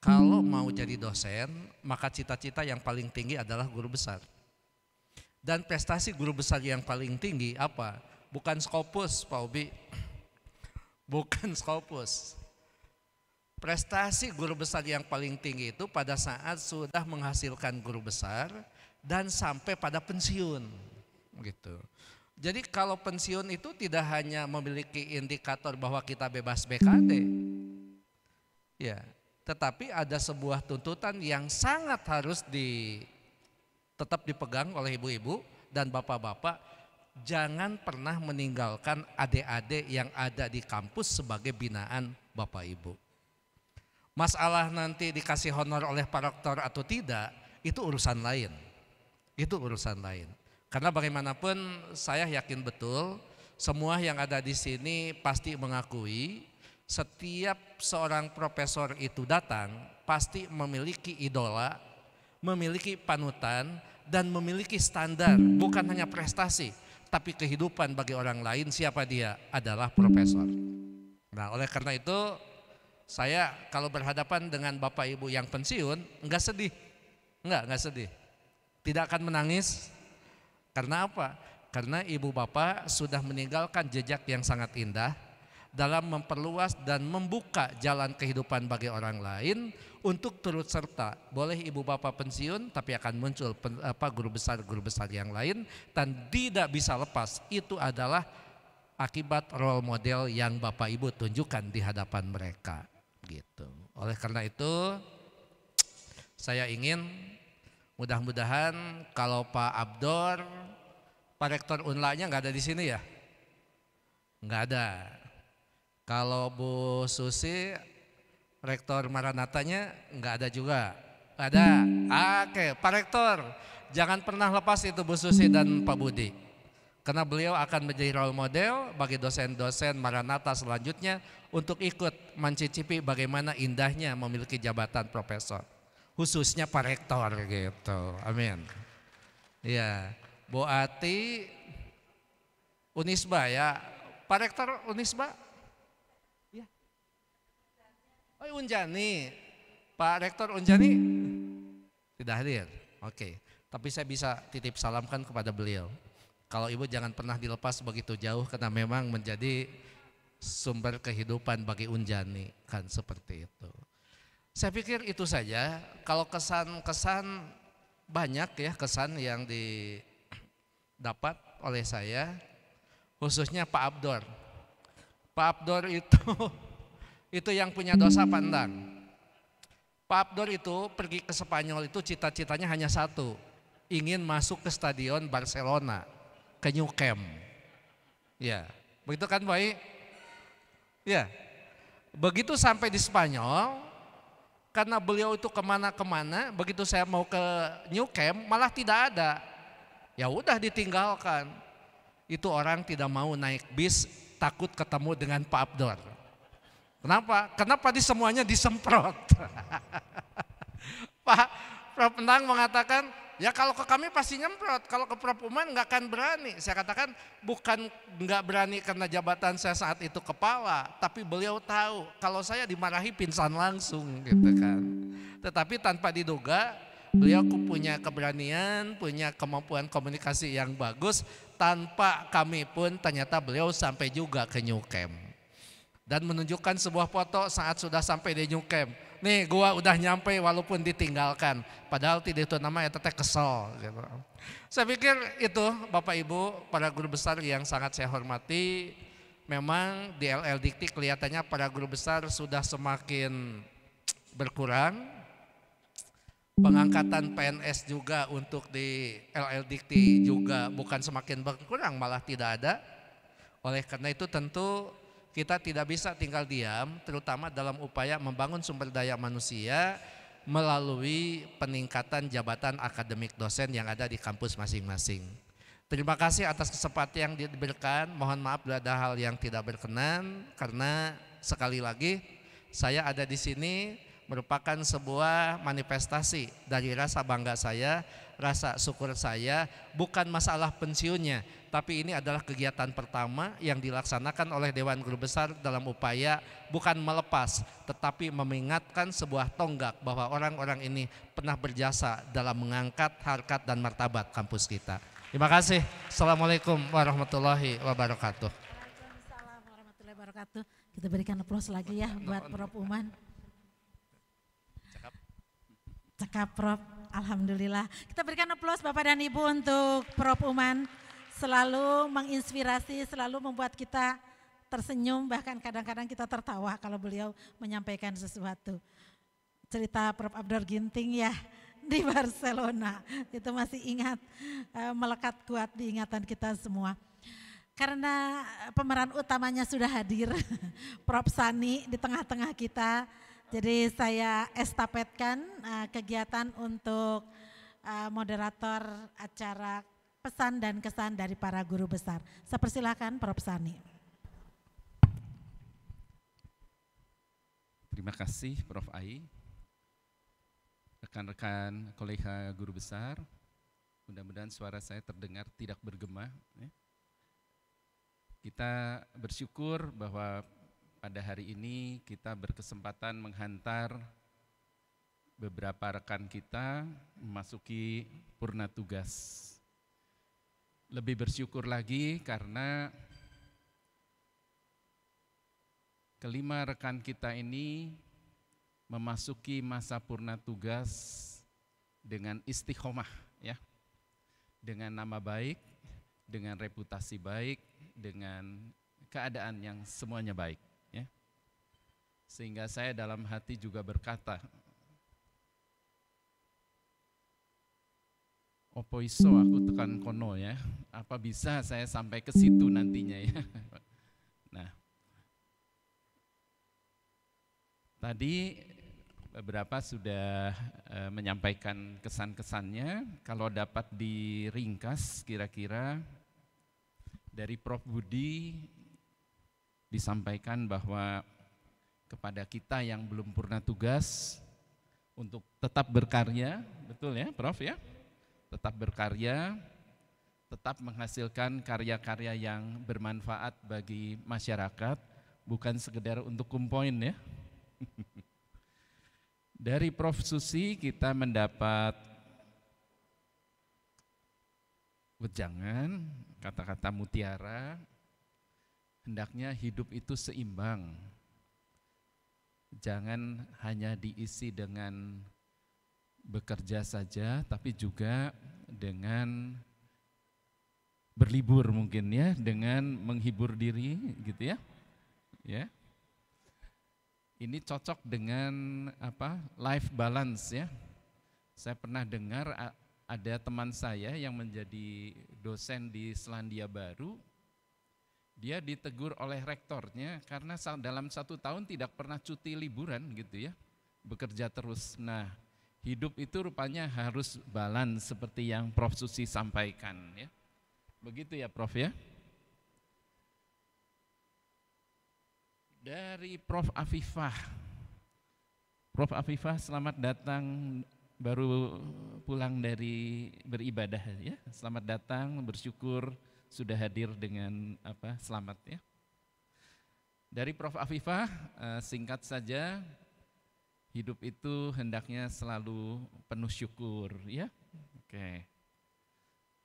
kalau mau jadi dosen, maka cita-cita yang paling tinggi adalah guru besar. Dan prestasi guru besar yang paling tinggi apa? Bukan Scopus, Pak Ubi. Bukan Scopus. Prestasi guru besar yang paling tinggi itu pada saat sudah menghasilkan guru besar dan sampai pada pensiun, gitu. Jadi kalau pensiun itu tidak hanya memiliki indikator bahwa kita bebas BKD, ya, tetapi ada sebuah tuntutan yang sangat harus tetap dipegang oleh ibu-ibu dan bapak-bapak. Jangan pernah meninggalkan adik-adik yang ada di kampus sebagai binaan Bapak Ibu. Masalah nanti dikasih honor oleh Pak Rektor atau tidak, itu urusan lain. Itu urusan lain. Karena bagaimanapun saya yakin betul semua yang ada di sini pasti mengakui setiap seorang profesor itu datang pasti memiliki idola, memiliki panutan, dan memiliki standar, bukan hanya prestasi, tapi kehidupan bagi orang lain. Siapa dia? Adalah profesor. Nah, oleh karena itu saya kalau berhadapan dengan Bapak Ibu yang pensiun, enggak sedih. Enggak sedih. Tidak akan menangis. Karena apa? Karena ibu bapak sudah meninggalkan jejak yang sangat indah dalam memperluas dan membuka jalan kehidupan bagi orang lain untuk turut serta. Boleh ibu bapak pensiun, tapi akan muncul guru besar yang lain, dan tidak bisa lepas. Itu adalah akibat role model yang Bapak Ibu tunjukkan di hadapan mereka. Gitu. Oleh karena itu saya ingin mudah-mudahan kalau Pak Abdor, Pak Rektor Unla-nya nggak ada di sini ya, nggak ada. Kalau Bu Susi, Rektor Maranatanya nggak ada juga, nggak ada. Oke, Pak Rektor, jangan pernah lepas itu Bu Susi dan Pak Budi, karena beliau akan menjadi role model bagi dosen-dosen Maranatha selanjutnya untuk ikut mencicipi bagaimana indahnya memiliki jabatan profesor, khususnya Pak Rektor gitu. Amin. Ya, Bu Ati Unisba ya, Pak Rektor Unisba. Ya. Oh, Unjani, Pak Rektor Unjani tidak hadir. Oke, tapi saya bisa titip salamkan kepada beliau. Kalau ibu jangan pernah dilepas begitu jauh karena memang menjadi sumber kehidupan bagi Unjani, kan seperti itu. Saya pikir itu saja. Kalau kesan-kesan banyak ya, kesan yang didapat oleh saya, khususnya Pak Abdor. Pak Abdor itu yang punya dosa pandang. Pak Abdor itu pergi ke Spanyol itu cita-citanya hanya satu, ingin masuk ke stadion Barcelona, ke Nou Camp. Ya, begitu kan baik? Ya, begitu sampai di Spanyol, karena beliau itu kemana-kemana, begitu saya mau ke Nou Camp malah tidak ada. Ya udah ditinggalkan. Itu orang tidak mau naik bis, takut ketemu dengan Pak Abdor. Kenapa? Kenapa di semuanya disemprot? Pak Prof Endang mengatakan, ya kalau ke kami pasti nyemprot, kalau ke Prof Uman nggak akan berani. Saya katakan bukan nggak berani karena jabatan saya saat itu kepala, tapi beliau tahu kalau saya dimarahi pingsan langsung gitu kan. Tetapi tanpa diduga beliau punya keberanian, punya kemampuan komunikasi yang bagus, tanpa kami pun ternyata beliau sampai juga ke Nou Camp. Dan menunjukkan sebuah foto saat sudah sampai di Nou Camp. Nih gua udah nyampe walaupun ditinggalkan, padahal tidak itu namanya teteh kesel gitu. Saya pikir itu Bapak Ibu, para guru besar yang sangat saya hormati. Memang di LL Dikti kelihatannya para guru besar sudah semakin berkurang. Pengangkatan PNS juga untuk di LL Dikti juga bukan semakin berkurang, malah tidak ada. Oleh karena itu tentu kita tidak bisa tinggal diam, terutama dalam upaya membangun sumber daya manusia melalui peningkatan jabatan akademik dosen yang ada di kampus masing-masing. Terima kasih atas kesempatan yang diberikan. Mohon maaf bila ada hal yang tidak berkenan, karena sekali lagi saya ada di sini merupakan sebuah manifestasi dari rasa bangga saya, rasa syukur saya, bukan masalah pensiunnya, tapi ini adalah kegiatan pertama yang dilaksanakan oleh Dewan Guru Besar dalam upaya bukan melepas, tetapi mengingatkan sebuah tonggak bahwa orang-orang ini pernah berjasa dalam mengangkat harkat dan martabat kampus kita. Terima kasih. Assalamualaikum warahmatullahi wabarakatuh. Waalaikumsalam warahmatullahi wabarakatuh. Kita berikan aplaus lagi ya buat Prof. Uman. Cakap Prof, alhamdulillah. Kita berikan aplaus Bapak dan Ibu untuk Prof. Uman. Selalu menginspirasi, selalu membuat kita tersenyum, bahkan kadang-kadang kita tertawa kalau beliau menyampaikan sesuatu. Cerita Prof. Abdur Ginting ya, di Barcelona, itu masih ingat, melekat kuat di ingatan kita semua. Karena pemeran utamanya sudah hadir, Prof. Sani di tengah-tengah kita, jadi saya estafetkan kegiatan untuk moderator acara pesan dan kesan dari para guru besar. Saya persilakan Prof. Sani. Terima kasih Prof. Ai. Rekan-rekan kolega guru besar, mudah-mudahan suara saya terdengar tidak bergema. Kita bersyukur bahwa pada hari ini kita berkesempatan menghantar beberapa rekan kita memasuki purna tugas. Lebih bersyukur lagi karena kelima rekan kita ini memasuki masa purna tugas dengan istiqomah ya, dengan nama baik, dengan reputasi baik, dengan keadaan yang semuanya baik ya. Sehingga saya dalam hati juga berkata, opo iso aku tekan kono ya, apa bisa saya sampai ke situ nantinya ya. Nah, tadi beberapa sudah menyampaikan kesan-kesannya. Kalau dapat diringkas kira-kira dari Prof. Budi disampaikan bahwa kepada kita yang belum purna tugas untuk tetap berkarya, betul ya Prof ya? Tetap berkarya, tetap menghasilkan karya-karya yang bermanfaat bagi masyarakat, bukan sekedar untuk kumpoin ya. Dari Prof. Susi kita mendapat wejangan, kata-kata mutiara, hendaknya hidup itu seimbang. Jangan hanya diisi dengan bekerja saja, tapi juga dengan berlibur mungkin ya, dengan menghibur diri gitu ya. Ya. Ini cocok dengan apa? Life balance ya. Saya pernah dengar ada teman saya yang menjadi dosen di Selandia Baru. Dia ditegur oleh rektornya karena dalam 1 tahun tidak pernah cuti liburan gitu ya. Bekerja terus. Nah, hidup itu rupanya harus balance seperti yang Prof. Susi sampaikan ya. Begitu ya Prof ya. Dari Prof. Afifah. Prof. Afifah selamat datang, baru pulang dari beribadah ya. Selamat datang, bersyukur sudah hadir dengan selamat ya. Dari Prof. Afifah singkat saja, hidup itu hendaknya selalu penuh syukur ya. Oke.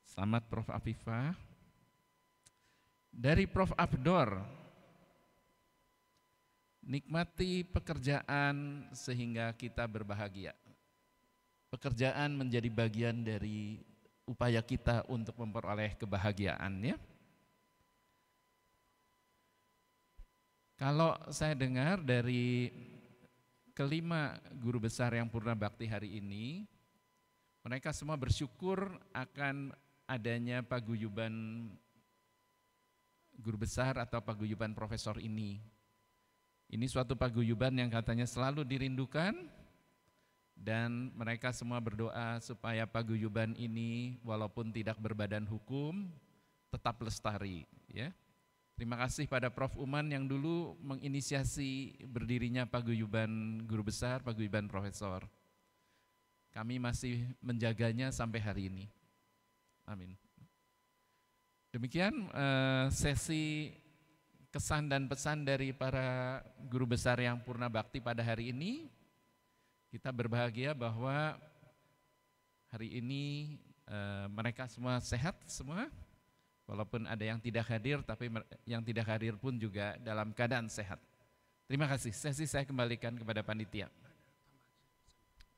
Selamat Prof. Afifah. Dari Prof. Abdor, nikmati pekerjaan sehingga kita berbahagia. Pekerjaan menjadi bagian dari upaya kita untuk memperoleh kebahagiaan ya. Kalau saya dengar dari kelima guru besar yang purna bakti hari ini, mereka semua bersyukur akan adanya paguyuban guru besar atau paguyuban profesor ini. Ini suatu paguyuban yang katanya selalu dirindukan dan mereka semua berdoa supaya paguyuban ini walaupun tidak berbadan hukum tetap lestari, ya. Terima kasih pada Prof. Uman yang dulu menginisiasi berdirinya paguyuban guru besar, paguyuban profesor. Kami masih menjaganya sampai hari ini. Amin. Demikian sesi kesan dan pesan dari para guru besar yang purna bakti pada hari ini. Kita berbahagia bahwa hari ini mereka semua sehat semua. Walaupun ada yang tidak hadir, tapi yang tidak hadir pun juga dalam keadaan sehat. Terima kasih. Sesi saya kembalikan kepada panitia.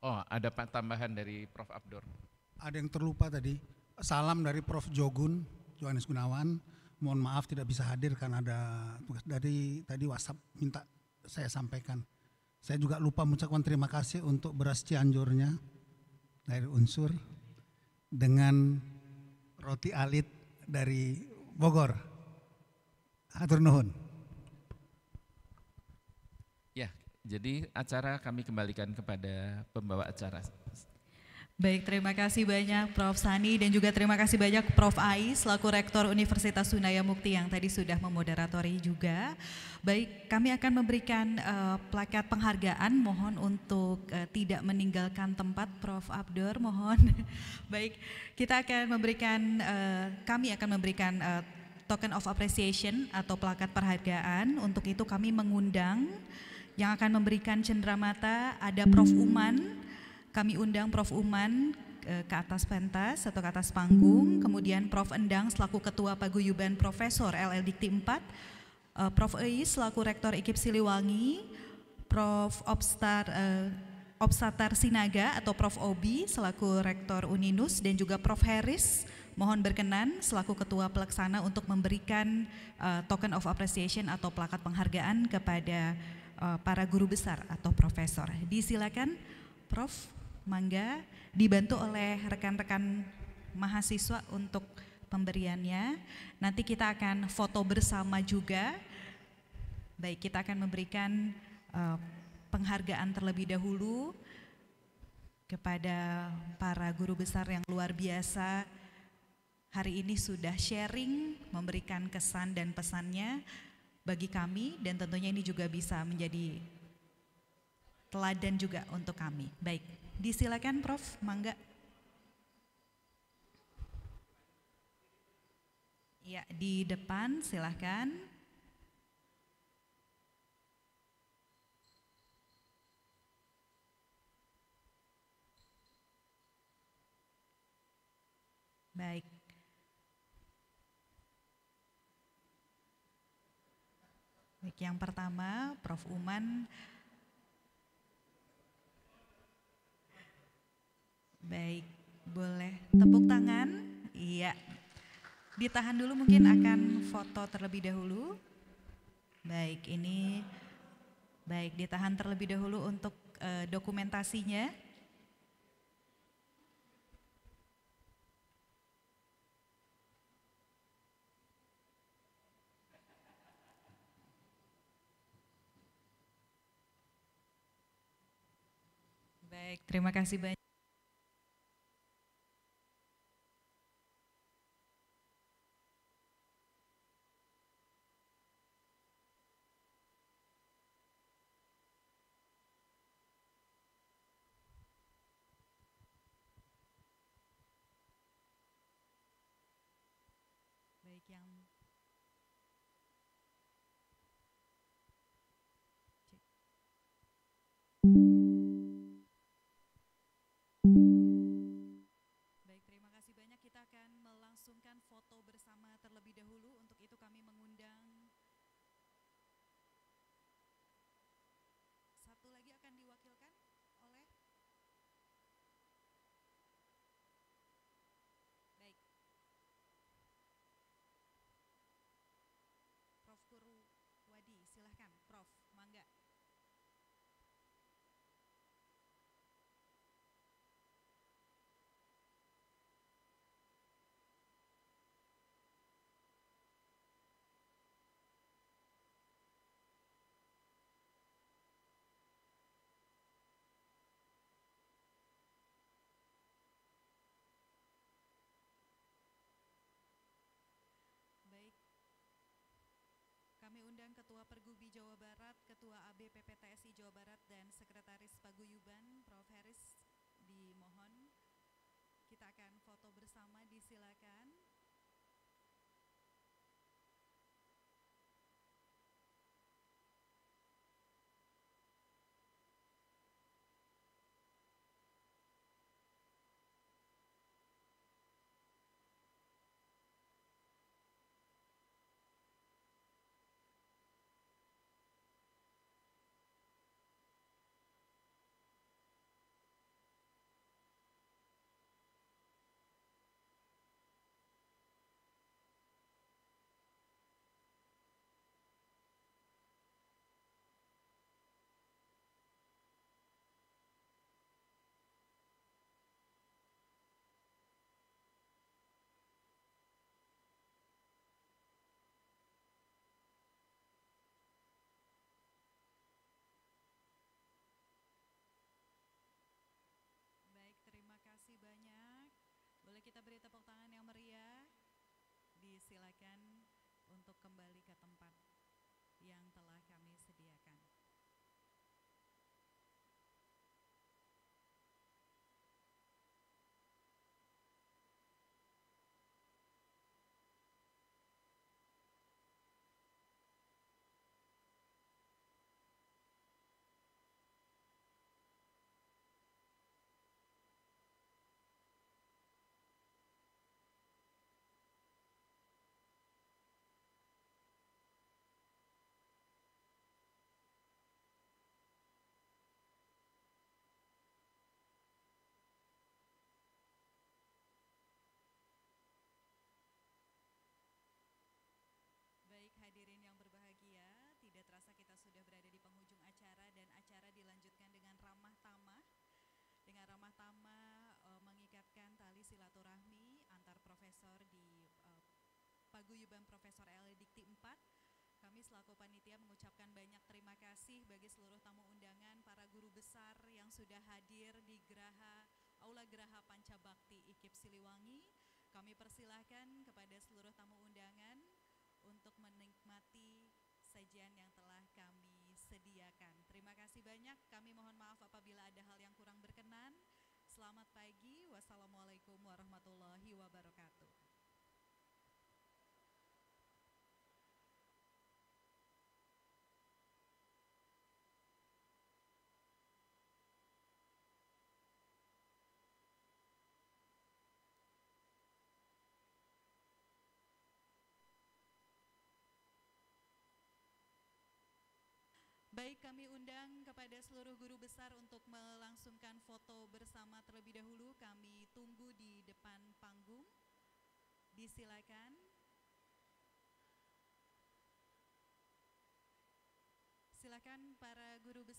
Oh, ada tambahan dari Prof. Abdur. Ada yang terlupa tadi. Salam dari Prof. Jogun, Johannes Gunawan. Mohon maaf tidak bisa hadir karena ada tugas dari tadi WhatsApp minta saya sampaikan. Saya juga lupa mengucapkan terima kasih untuk beras Cianjurnya dari Unsur dengan roti alit dari Bogor. Hatur nuhun. Ya, jadi acara kami kembalikan kepada pembawa acara. Baik, terima kasih banyak Prof. Sani dan juga terima kasih banyak Prof. Ai selaku Rektor Universitas Sunaya Mukti yang tadi sudah memoderatori juga. Baik, kami akan memberikan plakat penghargaan, mohon untuk tidak meninggalkan tempat Prof. Abdur, mohon. Baik, kita akan memberikan, kami akan memberikan token of appreciation atau plakat penghargaan. Untuk itu kami mengundang yang akan memberikan cenderamata ada Prof. Uman. Kami undang Prof. Uman ke atas pentas atau ke atas panggung, kemudian Prof. Endang selaku Ketua Paguyuban Profesor LL Dikti 4, Prof. Eis selaku Rektor IKIP Siliwangi, Prof. Obsatar Sinaga atau Prof. Obi selaku Rektor Uninus, dan juga Prof. Harris mohon berkenan selaku Ketua Pelaksana untuk memberikan token of appreciation atau plakat penghargaan kepada para guru besar atau profesor. Disilakan Prof. Mangga, dibantu oleh rekan-rekan mahasiswa untuk pemberiannya. Nanti kita akan foto bersama juga. Baik, kita akan memberikan penghargaan terlebih dahulu kepada para guru besar yang luar biasa. Hari ini sudah sharing, memberikan kesan dan pesannya bagi kami, dan tentunya ini juga bisa menjadi teladan juga untuk kami. Baik, disilakan Prof. Mangga. Ya, di depan silahkan. Baik. Baik, yang pertama Prof. Uman. Baik, boleh tepuk tangan. Iya, ditahan dulu, mungkin akan foto terlebih dahulu. Baik, ini baik, ditahan terlebih dahulu untuk dokumentasinya. Baik, terima kasih banyak. Baik, yang baik, terima kasih banyak. Kita akan melangsungkan foto bersama terlebih dahulu. Untuk itu kami mengundang satu lagi, akan diwakilkan oleh baik Prof. Kurwadi, silahkan Prof. Mangga. Ketua Pergubi Jawa Barat, Ketua AB PPTSI Jawa Barat, dan Sekretaris Paguyuban, Prof. Heris, dimohon. Kita akan foto bersama, disilakan. Baik, terima kasih banyak. Boleh kita beri tepuk tangan yang meriah. Disilakan untuk kembali ke tempat yang telah kami sediakan. Baik, hadirin yang berbahagia, tidak terasa kita sudah berada di penghujung acara dan acara dilanjutkan dengan ramah tamah. Dengan ramah tamah mengikatkan tali silaturahmi antar profesor di Paguyuban Profesor LL Dikti 4. Kami selaku panitia mengucapkan banyak terima kasih bagi seluruh tamu undangan, para guru besar yang sudah hadir di Aula Geraha Pancabakti IKIP Siliwangi. Kami persilahkan kepada seluruh tamu undangan untuk menikmati sajian yang telah kami sediakan. Terima kasih banyak, kami mohon maaf apabila ada hal yang kurang berkenan. Selamat pagi, wassalamualaikum warahmatullahi wabarakatuh. Baik, kami undang kepada seluruh guru besar untuk melangsungkan foto bersama terlebih dahulu. Kami tunggu di depan panggung. Disilakan. Silakan para guru besar.